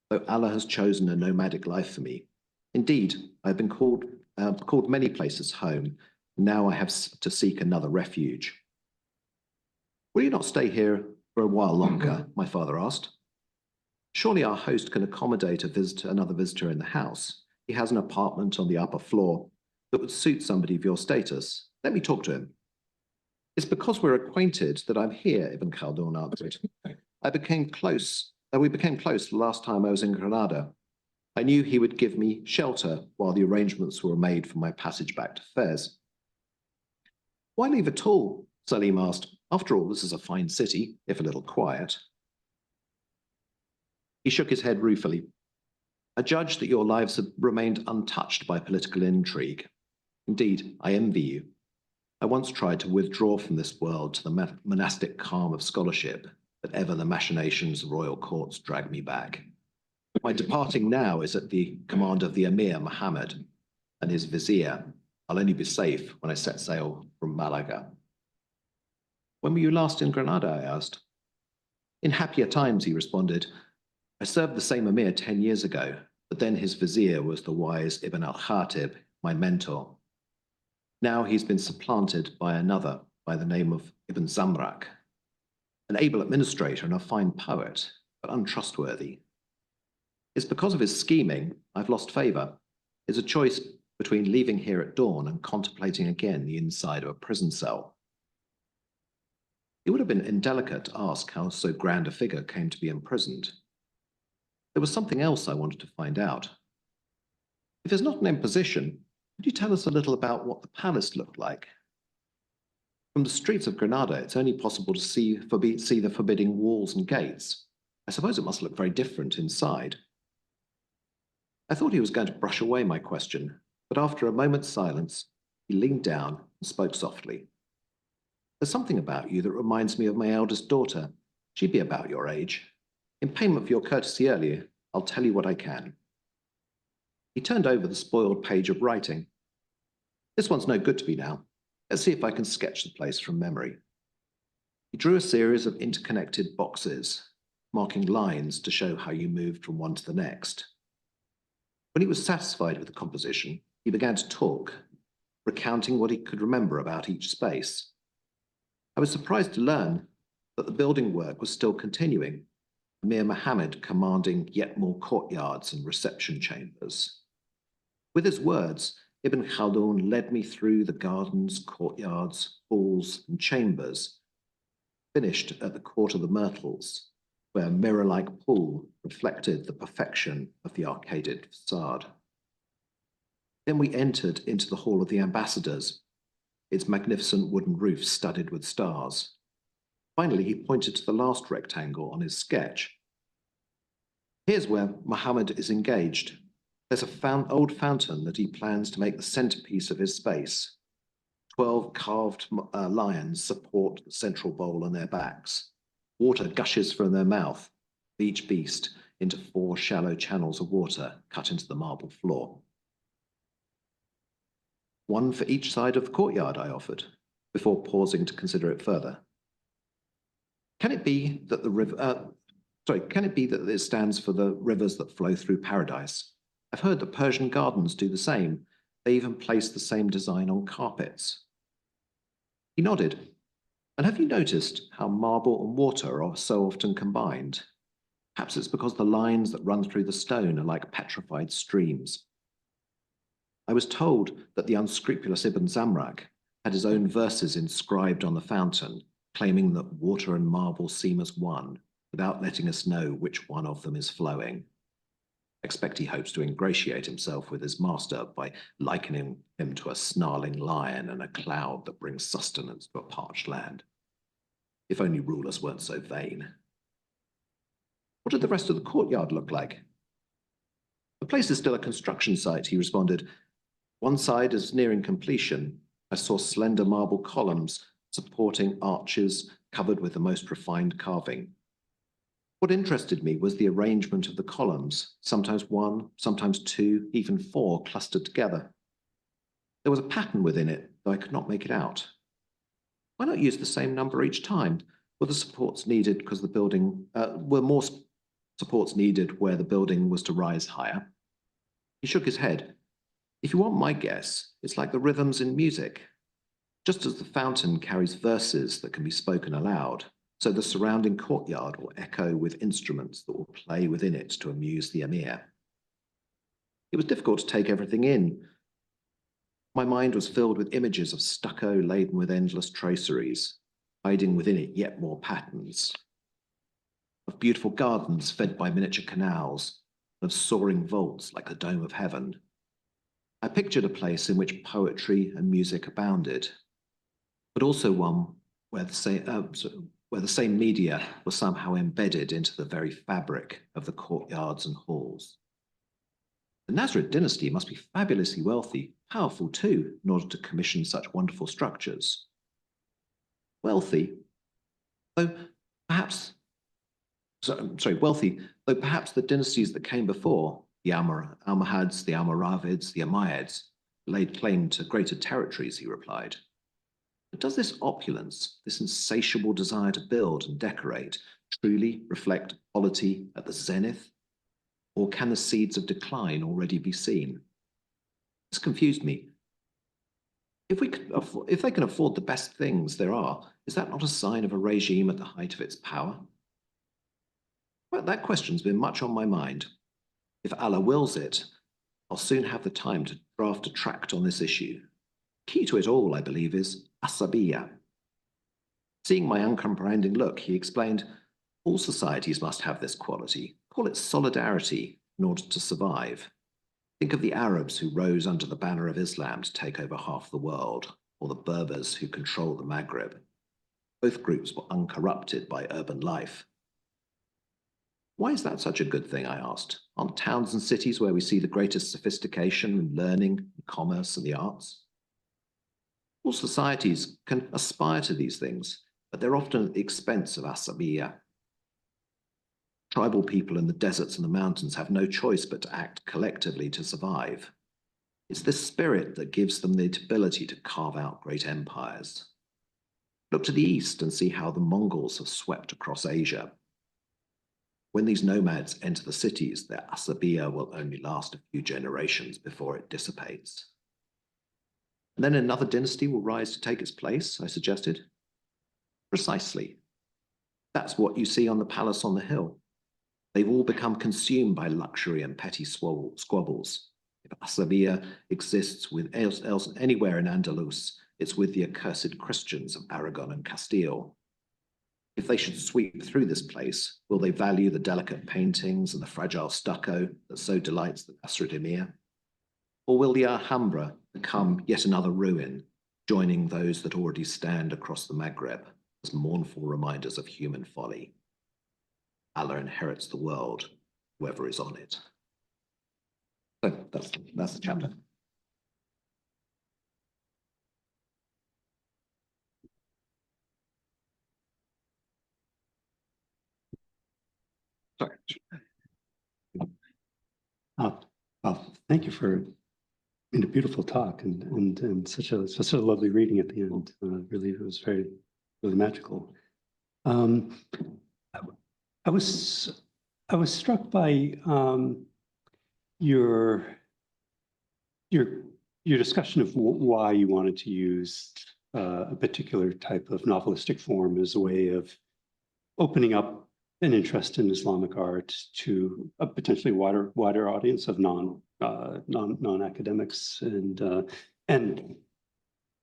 though Allah has chosen a nomadic life for me. Indeed, I have been called many places home, and now I have to seek another refuge. Will you not stay here for a while longer? My father asked. Surely our host can accommodate another visitor in the house. He has an apartment on the upper floor that would suit somebody of your status. Let me talk to him. It's because we're acquainted that I'm here, Ibn Khaldun answered. We became close the last time I was in Granada. I knew he would give me shelter while the arrangements were made for my passage back to Fez. Why leave at all? Salim asked. After all, this is a fine city, if a little quiet. He shook his head ruefully. I judge that your lives have remained untouched by political intrigue. Indeed, I envy you. I once tried to withdraw from this world to the monastic calm of scholarship, but ever the machinations of royal courts dragged me back. My departing now is at the command of the Emir Muhammad and his vizier. I'll only be safe when I set sail from Malaga. When were you last in Granada? I asked. In happier times, he responded. I served the same Emir 10 years ago, but then his vizier was the wise Ibn al-Khatib, my mentor. Now he's been supplanted by another by the name of Ibn Zamrak, an able administrator and a fine poet, but untrustworthy. It's because of his scheming I've lost favor. It's a choice between leaving here at dawn and contemplating again the inside of a prison cell. It would have been indelicate to ask how so grand a figure came to be imprisoned. There was something else I wanted to find out. If it's not an imposition, could you tell us a little about what the palace looked like? From the streets of Granada, it's only possible to see the forbidding walls and gates. I suppose it must look very different inside. I thought he was going to brush away my question, but after a moment's silence, he leaned down and spoke softly. There's something about you that reminds me of my eldest daughter. She'd be about your age. In payment for your courtesy earlier, I'll tell you what I can. He turned over the spoiled page of writing. This one's no good to me now. Let's see if I can sketch the place from memory. He drew a series of interconnected boxes, marking lines to show how you moved from one to the next. When he was satisfied with the composition, he began to talk, recounting what he could remember about each space. I was surprised to learn that the building work was still continuing, Emir Muhammad commanding yet more courtyards and reception chambers. With his words, Ibn Khaldun led me through the gardens, courtyards, halls, and chambers, finished at the Court of the Myrtles, where a mirror-like pool reflected the perfection of the arcaded facade. Then we entered into the Hall of the Ambassadors, its magnificent wooden roof studded with stars. Finally, he pointed to the last rectangle on his sketch. Here's where Muhammad is engaged. There's an old fountain that he plans to make the centerpiece of his space. 12 carved lions support the central bowl on their backs. Water gushes from their mouth, each beast into 4 shallow channels of water cut into the marble floor. One for each side of the courtyard, I offered, before pausing to consider it further. Can it be that it stands for the rivers that flow through paradise? I've heard that Persian gardens do the same. They even place the same design on carpets. He nodded. And have you noticed how marble and water are so often combined? Perhaps it's because the lines that run through the stone are like petrified streams. I was told that the unscrupulous Ibn Zamrak had his own verses inscribed on the fountain, claiming that water and marble seem as one, without letting us know which one of them is flowing. Expect he hopes to ingratiate himself with his master by likening him to a snarling lion and a cloud that brings sustenance to a parched land. If only rulers weren't so vain. What did the rest of the courtyard look like? The place is still a construction site, he responded. One side is nearing completion. I saw slender marble columns supporting arches covered with the most refined carving. What interested me was the arrangement of the columns, sometimes one, sometimes two, even four clustered together. There was a pattern within it, though I could not make it out. Why not use the same number each time? Were the supports needed because the building, were more supports needed where the building was to rise higher? He shook his head. If you want my guess, it's like the rhythms in music. Just as the fountain carries verses that can be spoken aloud, so the surrounding courtyard will echo with instruments that will play within it to amuse the emir. It was difficult to take everything in. My mind was filled with images of stucco laden with endless traceries, hiding within it yet more patterns, of beautiful gardens fed by miniature canals, of soaring vaults like the dome of heaven. I pictured a place in which poetry and music abounded, but also one where the same media was somehow embedded into the very fabric of the courtyards and halls. The Nasrid dynasty must be fabulously wealthy, powerful too, in order to commission such wonderful structures. Wealthy, though perhaps the dynasties that came before, the Almohads, the Almoravids, the Umayyads, laid claim to greater territories, he replied. But does this opulence, this insatiable desire to build and decorate, truly reflect polity at the zenith? Or can the seeds of decline already be seen? This confused me. If they can afford the best things there are, is that not a sign of a regime at the height of its power? Well, that question's been much on my mind. If Allah wills it, I'll soon have the time to draft a tract on this issue. Key to it all, I believe, is asabiya. Seeing my uncomprehending look, he explained, all societies must have this quality. Call it solidarity in order to survive. Think of the Arabs who rose under the banner of Islam to take over half the world, or the Berbers who control the Maghreb. Both groups were uncorrupted by urban life. Why is that such a good thing, I asked? Aren't towns and cities where we see the greatest sophistication in learning, commerce, and the arts? All societies can aspire to these things, but they're often at the expense of asabiya. Tribal people in the deserts and the mountains have no choice but to act collectively to survive. It's this spirit that gives them the ability to carve out great empires. Look to the east and see how the Mongols have swept across Asia. When these nomads enter the cities, their asabiya will only last a few generations before it dissipates. And then another dynasty will rise to take its place, I suggested. Precisely. That's what you see on the palace on the hill. They've all become consumed by luxury and petty squabbles. If asabiya exists else anywhere in Andalus, it's with the accursed Christians of Aragon and Castile. If they should sweep through this place, will they value the delicate paintings and the fragile stucco that so delights the Nasrid emir? Or will the Alhambra become yet another ruin, joining those that already stand across the Maghreb as mournful reminders of human folly? Allah inherits the world, whoever is on it. So that's the chapter. Sorry. Thank you for a beautiful talk and such a lovely reading at the end. Really, it was really magical. I was struck by your discussion of why you wanted to use a particular type of novelistic form as a way of opening up an interest in Islamic art to a potentially wider audience of non-academics, and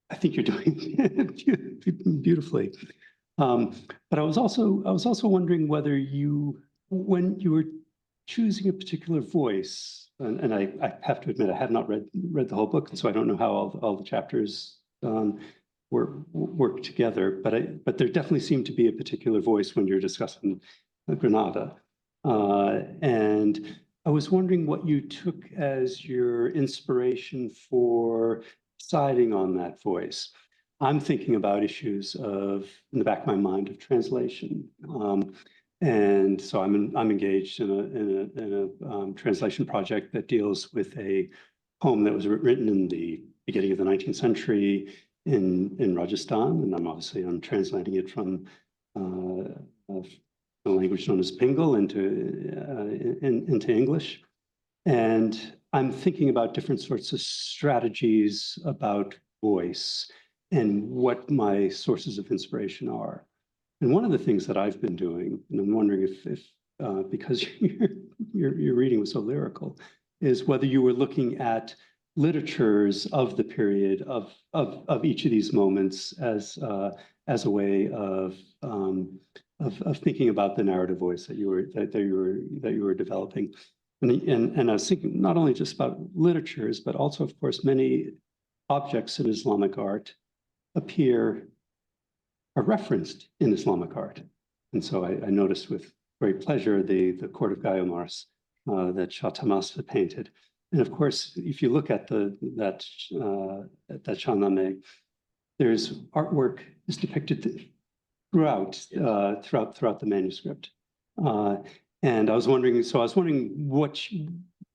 I think you're doing beautifully. But I was also wondering whether when you were choosing a particular voice, and I have to admit I have not read the whole book, and so I don't know how all the chapters work together. But there definitely seemed to be a particular voice when you're discussing Granada, and I was wondering what you took as your inspiration for deciding on that voice. I'm thinking about issues of, in the back of my mind, of translation. And so I'm engaged in a translation project that deals with a poem that was written in the beginning of the 19th century in Rajasthan, and I'm translating it from a language known as Bengal into English. And I'm thinking about different sorts of strategies about voice and what my sources of inspiration are. And one of the things that I've been doing, and I'm wondering if because your reading was so lyrical, is whether you were looking at literatures of the period of each of these moments as a way of thinking about the narrative voice that you were developing. And I was thinking not only just about literatures, but also, of course, many objects in Islamic art are referenced in Islamic art. And so I noticed with great pleasure the court of Gayomars that Shah Tahmasp had painted. And of course, if you look at that Shahnameh, there's artwork is depicted throughout the manuscript. And I was wondering what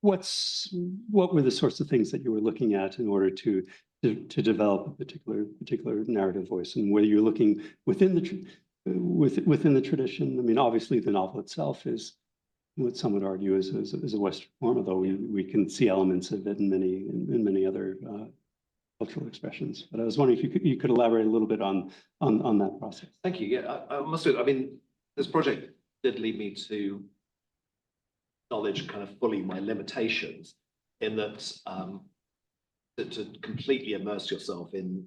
were the sorts of things that you were looking at in order to develop a particular narrative voice, and whether you're looking within the tradition. I mean, obviously, the novel itself is what some would argue is a Western form, although we can see elements of it in many other cultural expressions. But I was wondering if you could elaborate a little bit on that process. Thank you. Yeah, I must admit, I mean, this project did lead me to acknowledge kind of fully my limitations in that to completely immerse yourself in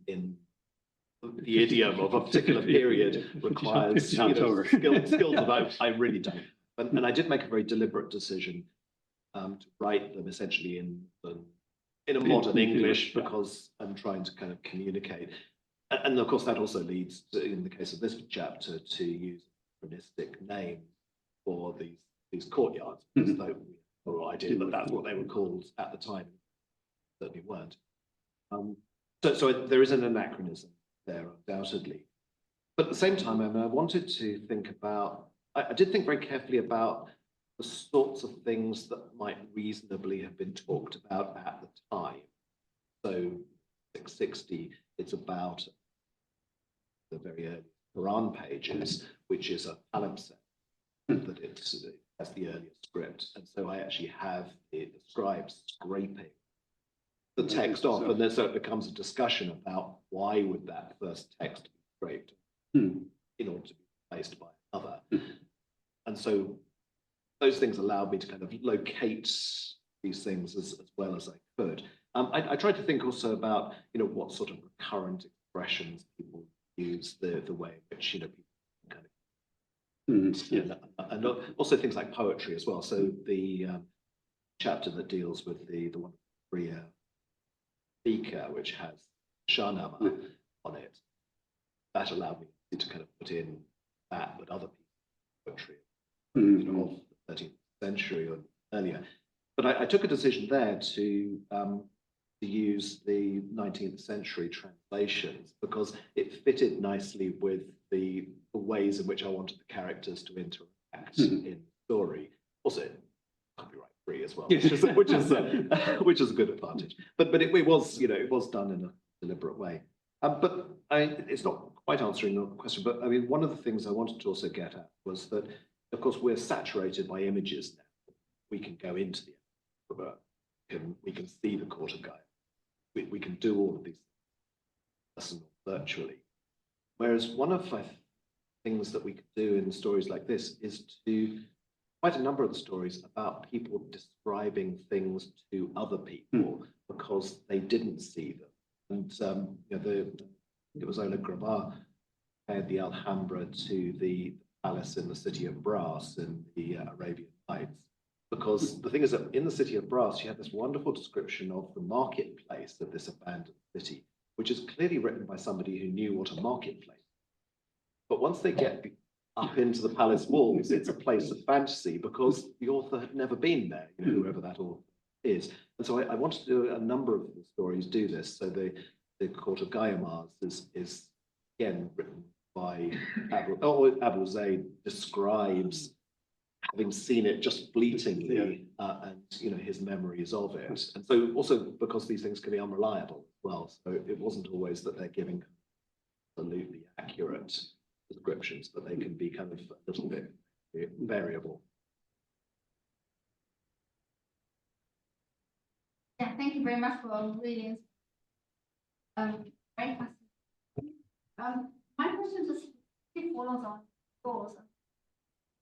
the idiom of a particular period requires skills that I really don't. And I did make a very deliberate decision to write them essentially in a modern English, because I'm trying to kind of communicate. And of course, that also leads to, in the case of this chapter, to use chronistic names for these courtyards, because though we have no idea that that's what they were called at the time, certainly weren't. So there is an anachronism there, undoubtedly. But at the same time, I wanted to think about, I did think very carefully about the sorts of things that might reasonably have been talked about at the time. So 660, it's about the very early Quran pages, which is a palimpsest, that it has the earliest script. And so I actually have the scribes scraping the text off, and then so it becomes a discussion about why would that first text be scraped in order to be replaced by another. And so those things allowed me to kind of locate these things as well as I could. I tried to think also about, what sort of recurrent expressions people use, the way in which, people kind of, and also things like poetry as well. So the chapter that deals with the one Korea speaker, which has Shahnameh on it, that allowed me to kind of put in that, but other people's poetry, of the 13th century or earlier. But I took a decision there to use the 19th century translations, because it fitted nicely with the ways in which I wanted the characters to interact in the story. Also, copyright free as well, which is a good advantage. But it was, it was done in a deliberate way. But it's not quite answering the question. But I mean, one of the things I wanted to also get at was that, of course, we're saturated by images now. We can go into the river, we can see the court of Gaia. We can do all of these things virtually. Whereas one of the things that we could do in stories like this is to quite a number of the stories about people describing things to other people because they didn't see them. And it was Ola Grabar compared the Alhambra to the palace in the city of Brass in the Arabian Nights. because the thing is that in the city of brass, you have this wonderful description of the marketplace of this abandoned city, which is clearly written by somebody who knew what a marketplace. But once they get up into the palace walls, it's a place of fantasy because the author had never been there, you know, whoever that author is. And so I wanted to do a number of the stories do this. So the Court of Gaiamas is again written by Abu Zaid, describes having seen it just fleetingly, and you know his memories of it. And so also because these things can be unreliable as well, so it wasn't always that they're giving absolutely accurate descriptions, but they can be kind of a little bit variable. Yeah, thank you very much for really very fascinating. My question just follows on yours.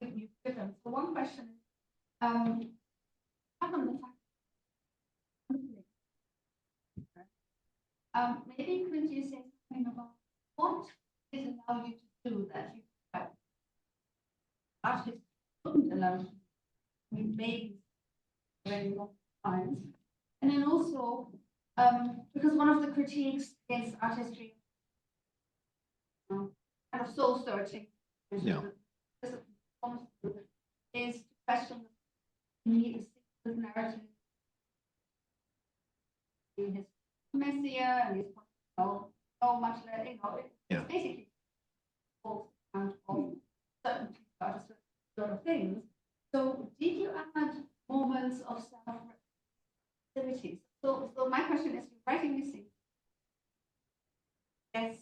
You've given. So one question is, given the fact, maybe could you say something about what it allow you to do that you artists couldn't allow you to do, maybe very long times, and then also because one of the critiques against art history, kind of soul searching, Yeah. is to question the need of narrative. His messiah and his so much, you know, it's basically false account of certain artists, a lot of things. So did you add moments of self-activities? So my question is, you're writing these things. Yes,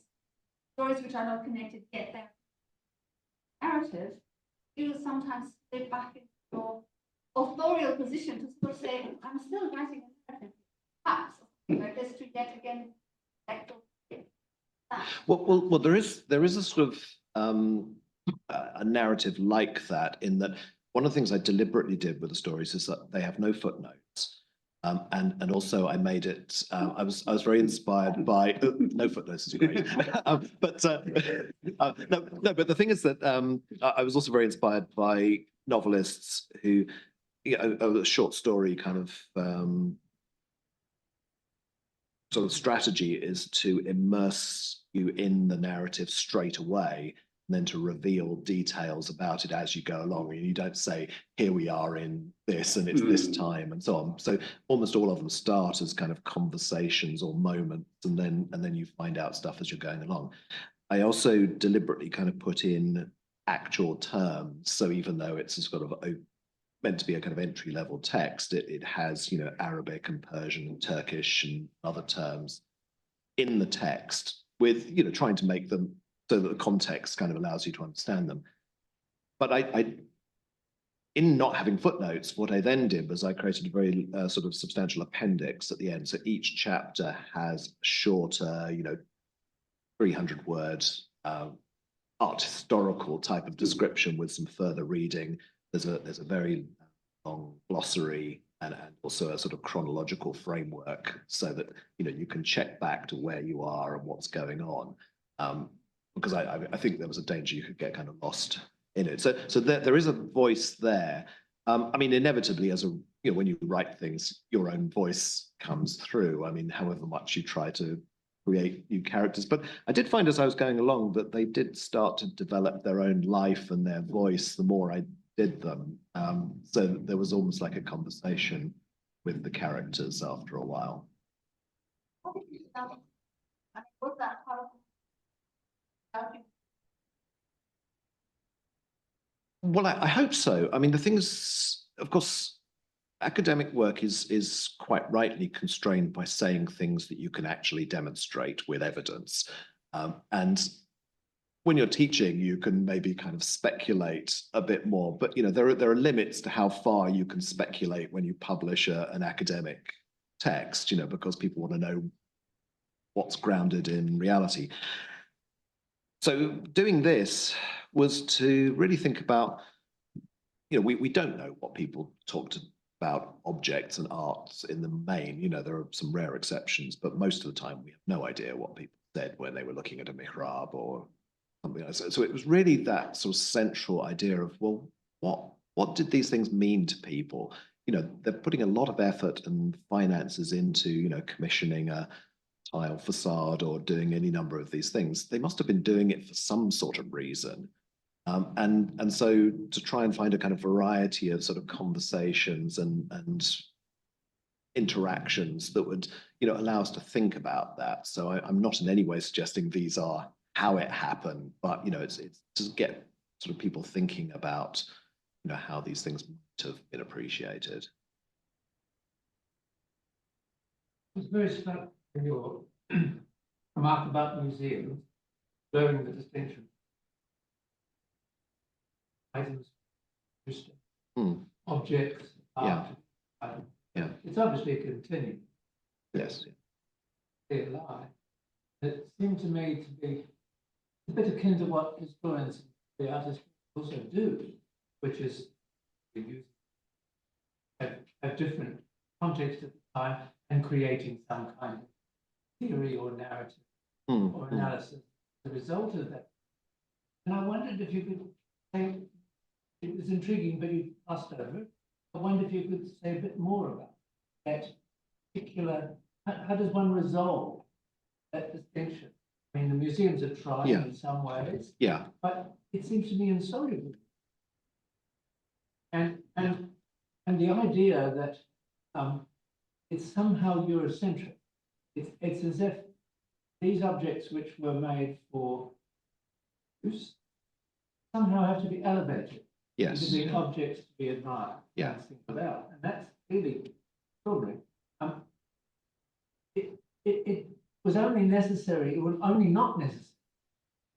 stories which are not connected get their narrative. You sometimes slip back into your authorial position to sort of say, I'm still writing a narrative. Perhaps like this to yet again that. Well, there is a sort of a narrative like that, in that one of the things I deliberately did with the stories is that they have no footnotes. And also I made it, I was very inspired by, no footnotes is great. But the thing is that I was also very inspired by novelists who, you know, a short story kind of sort of strategy is to immerse you in the narrative straight away, and then to reveal details about it as you go along. And you don't say, here we are in this, and it's this time, and so on. So almost all of them start as kind of conversations or moments, and then you find out stuff as you're going along. I also deliberately kind of put in actual terms. So even though it's a sort of meant to be a kind of entry-level text, it has, you know, Arabic and Persian and Turkish and other terms in the text, with, you know, trying to make them so that the context kind of allows you to understand them. But I in not having footnotes, what I then did was I created a very sort of substantial appendix at the end. So each chapter has shorter, you know, 300 words art historical type of description with some further reading. There's a very long glossary and also a sort of chronological framework, so that, you know, you can check back to where you are and what's going on. Because I think there was a danger you could get kind of lost in it. So there is a voice there. I mean, inevitably, as a, you know, when you write things, your own voice comes through. I mean, however much you try to create new characters. But I did find as I was going along that they did start to develop their own life and their voice the more I did them. So there was almost like a conversation with the characters after a while. Well, I hope so. I mean, the thing is, of course, academic work is quite rightly constrained by saying things that you can actually demonstrate with evidence. And when you're teaching, you can maybe kind of speculate a bit more, but, you know, there are limits to how far you can speculate when you publish an academic text, you know, because people want to know what's grounded in reality. So doing this was to really think about, you know, we don't know what people talked about objects and arts in the main. You know, there are some rare exceptions, but most of the time we have no idea what people said when they were looking at a mihrab or something like that. So it was really that sort of central idea of, well, What did these things mean to people? You know, they're putting a lot of effort and finances into, you know, commissioning a tile facade or doing any number of these things. They must have been doing it for some sort of reason. And so to try and find a kind of variety of sort of conversations and interactions that would, you know, allow us to think about that. So I'm not in any way suggesting these are how it happened, but, you know, it's to get sort of people thinking about, you know, how these things might have been appreciated. I was very struck in your remark about museums, blurring the distinction. Items, objects, art. Yeah. It's obviously continued. Yes. They lie. It seemed to me to be a bit akin to what historians, the artists also do, which is we use a different context at the time and creating some kind of theory or narrative or analysis as a result of that. And I wondered if you could say, it was intriguing, but you passed over it. I wonder if you could say a bit more about that particular, how does one resolve that distinction? I mean, the museums are trying in some ways, but it seems to me insoluble. And the idea that it's somehow Eurocentric. It's as if these objects which were made for use somehow have to be elevated. Yes. To be objects to be admired. Yeah. And singled out. And that's really extraordinary. It was only necessary, it was only not necessary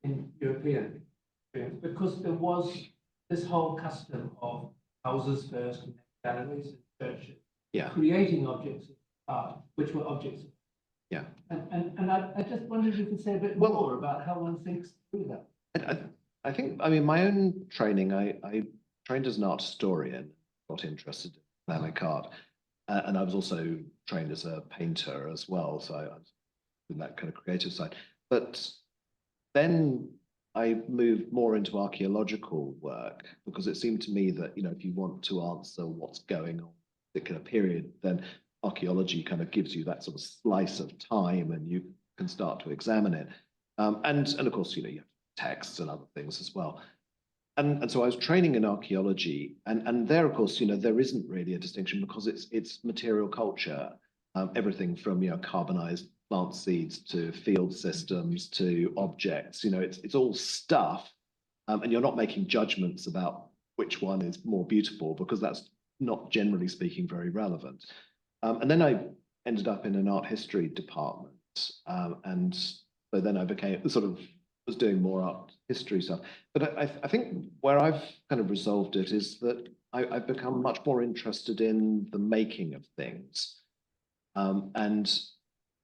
in European experience because there was this whole custom of houses first and galleries and churches. Creating objects of art, which were objects of art. And I just wondered if you could say a bit more about how one thinks through that. I think, I mean, my own training, I trained as an art historian, got interested in Islamic art, and I was also trained as a painter as well, so I was in that kind of creative side. But then I moved more into archaeological work because it seemed to me that, you know, if you want to answer what's going on in a particular period, then archaeology kind of gives you that sort of slice of time and you can start to examine it. And of course, you know, you have texts and other things as well. And so I was training in archaeology, and there, of course, you know, there isn't really a distinction because it's material culture, everything from, you know, carbonized plant seeds to field systems to objects. You know, it's all stuff, and you're not making judgments about which one is more beautiful because that's not generally speaking very relevant. And then I ended up in an art history department, and so then I became sort of was doing more art history stuff. But I think where I've kind of resolved it is that I've become much more interested in the making of things, and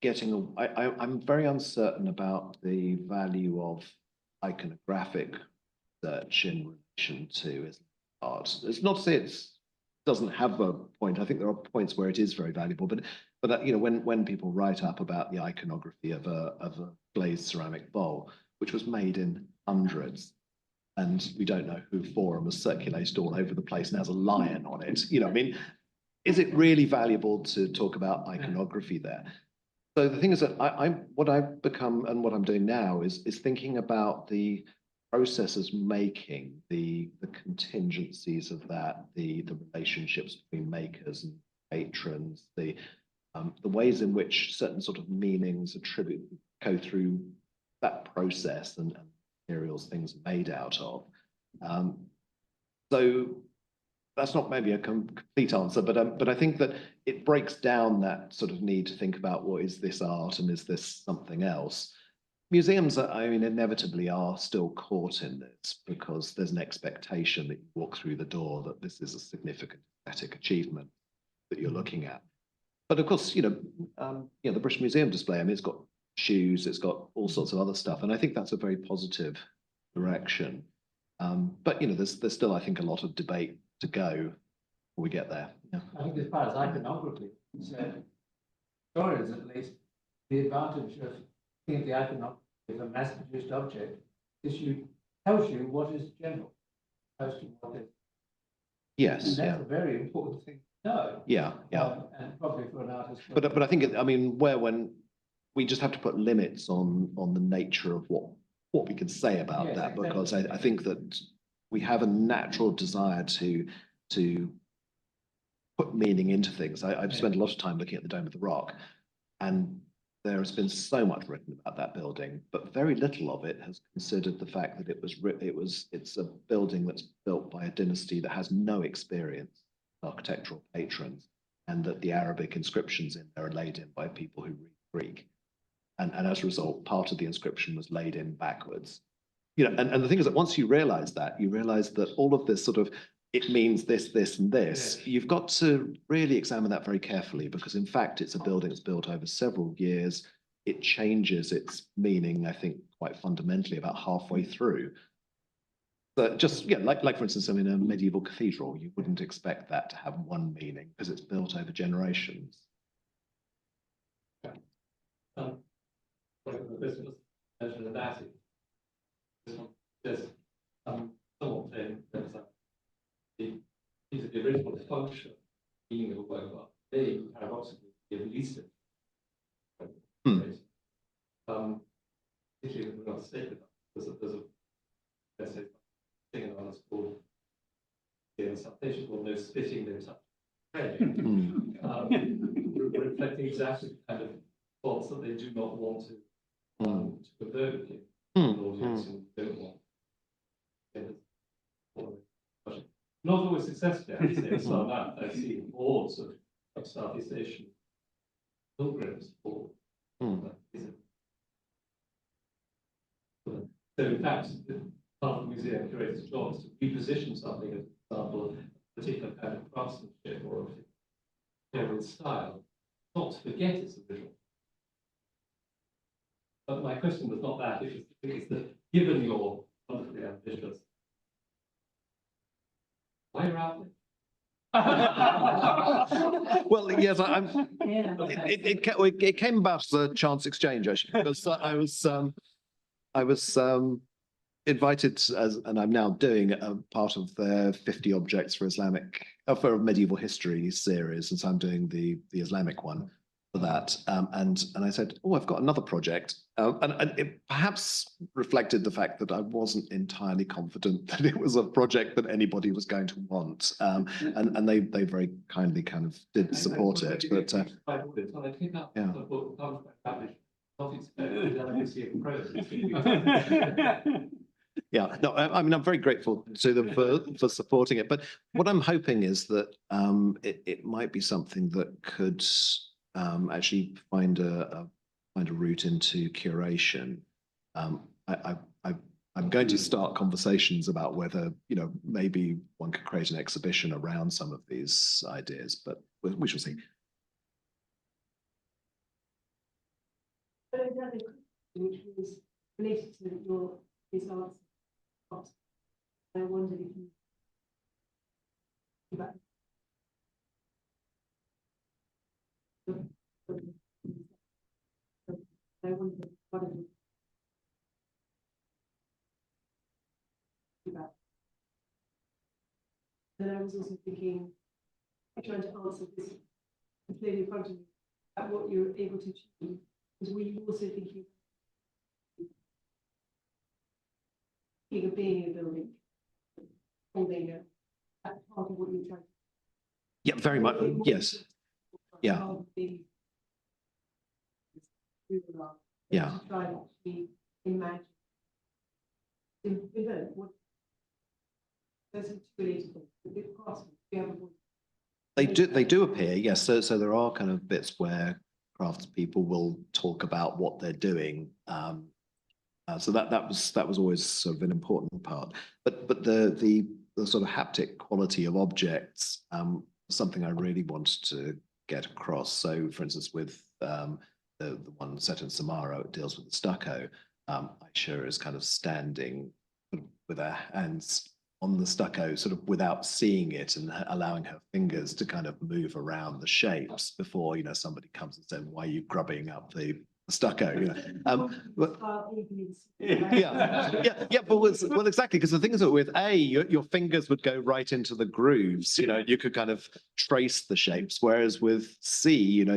getting. I'm very uncertain about the value of iconographic research in relation to Islamic art. It's not to say it doesn't have a point. I think there are points where it is very valuable, but you know, when people write up about the iconography of a glazed ceramic bowl, which was made in hundreds, and we don't know who for, and was circulated all over the place and has a lion on it. You know, I mean, is it really valuable to talk about iconography there? So the thing is that what I've become and what I'm doing now is thinking about the processes making, the contingencies of that, the relationships between makers and patrons, the ways in which certain sort of meanings go through that process and materials things are made out of. So that's not maybe a complete answer, but I think that it breaks down that sort of need to think about what is this art and is this something else. Museums, I mean, inevitably are still caught in this because there's an expectation that you walk through the door that this is a significant aesthetic achievement that you're looking at. But of course, you know, the British Museum display, I mean, it's got shoes, it's got all sorts of other stuff, and I think that's a very positive direction. But you know, there's still, I think, a lot of debate to go before we get there. Yeah. I think as far as iconography is concerned, historians at least, the advantage of looking at the iconography of a mass-produced object is tells you what is general, opposed to what is Yes, And yeah, that's a very important thing to know. yeah, yeah. And probably for an artist. But I think, I mean, when we just have to put limits on the nature of what we can say about Yes, that, because exactly. I think that we have a natural desire to put meaning into things. I've spent a lot of time looking at the Dome of the Rock, and there has been so much written about that building, but very little of it has considered the fact that it's a building that's built by a dynasty that has no experience, architectural patrons, and that the Arabic inscriptions in there are laid in by people who read Greek. And as a result, part of the inscription was laid in backwards. You know, and the thing is that once you realize that all of this sort of, it means this, this, and this, you've got to really examine that very carefully, because in fact, it's a building that's built over several years. It changes its meaning, I think, quite fundamentally about halfway through. But just, yeah, like for instance, I mean, a medieval cathedral, you wouldn't expect that to have one meaning because it's built over generations. Someone saying the original function being of a work of art, they paradoxically give least it. Particularly when we're not stated, there's a let's say thing in artist called the citation called no spitting, no touching, reflecting exactly the kind of thoughts that they do not want to evoke in an audience and don't want. Not always successfully, I have to say. So that I've seen boards of Southeast Asian pilgrims for that reason. So in fact, part of the museum curator's job is to reposition something as an example of a particular kind of craftsmanship or a particular style, not to forget its original. But my question was not that, it was that given your wonderfully ambitious, why you're out there? Well, yes, it came about as a chance exchange, actually, because I was invited and I'm now doing a part of their 50 objects for for medieval history series, and so I'm doing the Islamic one for that. And I said, oh, I've got another project, and it perhaps reflected the fact that I wasn't entirely confident that it was a project that anybody was going to want, and they very kindly kind of did support it. But yeah, no, I mean, I'm very grateful to them for supporting it. But what I'm hoping is that it might be something that could actually find a route into curation. I'm going to start conversations about whether, you know, maybe one could create an exhibition around some of these ideas, but we shall see. Which was related to his answer. I wondered if you about I wondered what of you about. Then I was also thinking, trying to answer this clearly in front of you about what you're able to achieve, because were you also thinking of being in a building, holding that part of what you're trying to. Yeah, very much. Yes. Yeah. Yeah. To try and actually imagine. What those are two related things. The big craftsmen, you have a voice. They do appear, yes. So there are kind of bits where craftspeople will talk about what they're doing. So that was always sort of an important part. But the sort of haptic quality of objects, something I really wanted to get across. So, for instance, with the one set in Samara, it deals with the stucco. Aisha is kind of standing with her hands on the stucco, sort of without seeing it, and allowing her fingers to kind of move around the shapes before, you know, somebody comes and says, "Why are you grubbing up the stucco. You know. But, Style evenings. yeah. But well, exactly, because the thing is that with A, your fingers would go right into the grooves. You know, you could kind of trace the shapes, whereas with C, you know,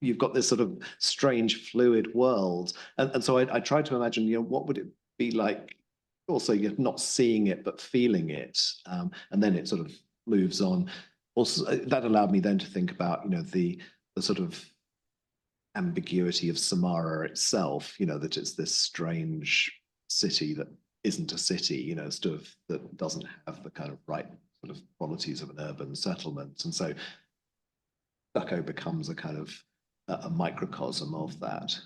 you've got this sort of strange fluid world, and so I tried to imagine, you know, what would it be like? Also, you're not seeing it but feeling it, and then it sort of moves on. Also, that allowed me then to think about, you know, the sort of ambiguity of Samara itself, you know, that it's this strange city that isn't a city, you know, sort of that doesn't have the kind of right sort of qualities of an urban settlement. And so stucco becomes a kind of a microcosm of that.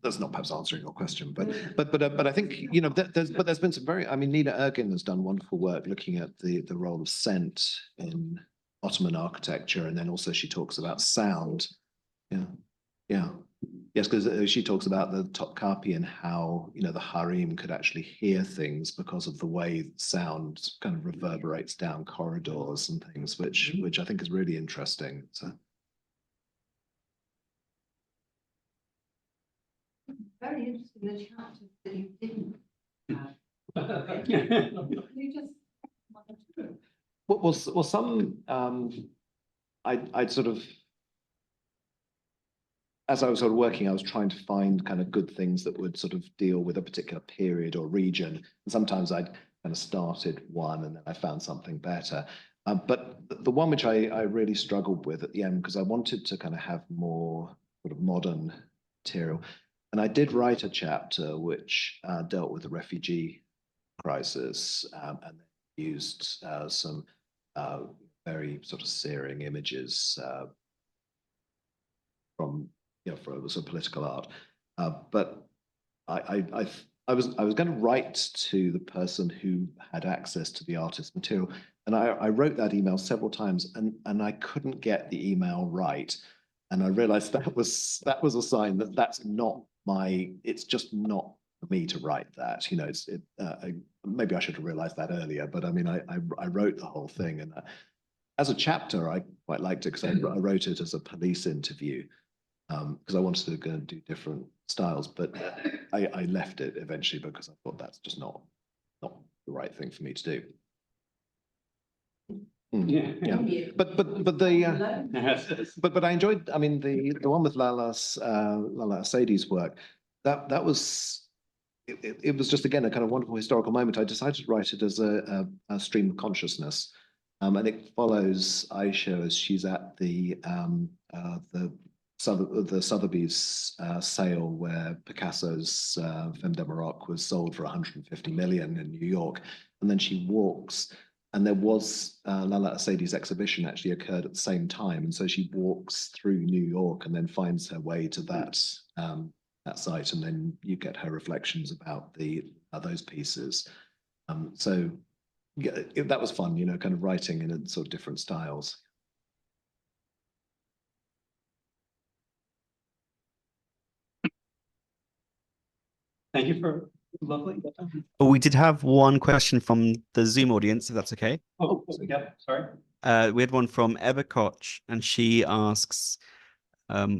That's not perhaps answering your question, but I think, you know, there's been some very, I mean, Nina Ergin has done wonderful work looking at the role of scent in Ottoman architecture, and then also she talks about sound. Yes, because she talks about the Topkapi and how, you know, the harem could actually hear things because of the way sound kind of reverberates down corridors and things, which I think is really interesting. So. Very interesting, the chapters that you didn't have. You just. Well, some I'd sort of, as I was sort of working, I was trying to find kind of good things that would sort of deal with a particular period or region. And sometimes I'd kind of started one and then I found something better. But the one which I really struggled with at the end, because I wanted to kind of have more sort of modern material. And I did write a chapter which dealt with the refugee crisis and used some very sort of searing images from, you know, for some political art. But I was going to write to the person who had access to the artist's material, and I wrote that email several times, and I couldn't get the email right, and I realized that was a sign that that's not my. It's just not for me to write that. You know, maybe I should have realized that earlier. But I mean, I wrote the whole thing, and as a chapter, I quite liked it because I wrote it as a police interview. Because I wanted to go and do different styles, but I left it eventually because I thought that's just not the right thing for me to do. Yeah. But I enjoyed. I mean, the one with Lala Sadie's work. That was. It was just again a kind of wonderful historical moment. I decided to write it as a stream of consciousness, and it follows Aisha as she's at the Sotheby's sale where Picasso's Femme de Maroc was sold for 150 million in New York. And then she walks, and there was Lala Sadie's exhibition actually occurred at the same time. And so she walks through New York and then finds her way to that site. And then you get her reflections about those pieces. So yeah, that was fun, you know, kind of writing in sort of different styles. Thank you for lovely. We did have one question from the Zoom audience, if that's okay. Oh, yeah, sorry. We had one from Ebba Koch, and she asks,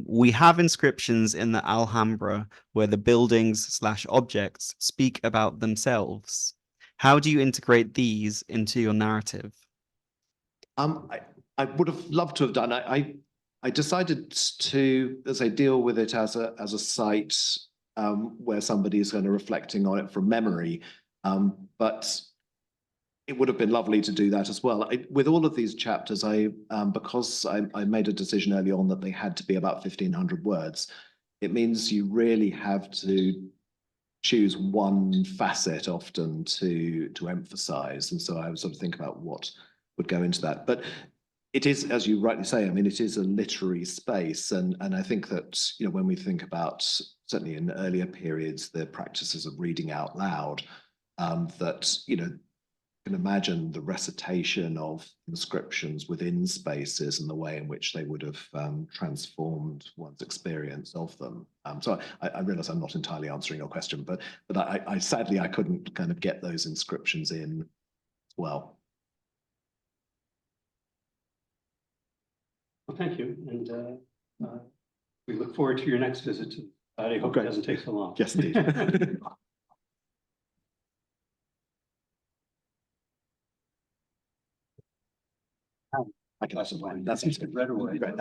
we have inscriptions in the Alhambra where the buildings/objects speak about themselves. How do you integrate these into your narrative? I would have loved to have done. I decided to, as I deal with it as a site where somebody is kind of reflecting on it from memory, but it would have been lovely to do that as well. With all of these chapters, because I made a decision early on that they had to be about 1,500 words, it means you really have to choose one facet often to emphasize. And so I would sort of think about what would go into that. But it is, as you rightly say, I mean, it is a literary space. And I think that, you know, when we think about, certainly in earlier periods, the practices of reading out loud, that, you know, can imagine the recitation of inscriptions within spaces and the way in which they would have transformed one's experience of them. So I realize I'm not entirely answering your question, but I sadly I couldn't kind of get those inscriptions in as well. Well, thank you, and we look forward to your next visit to I hope it doesn't take so long. Yes, indeed. I can have some wine. That's Right away. Great.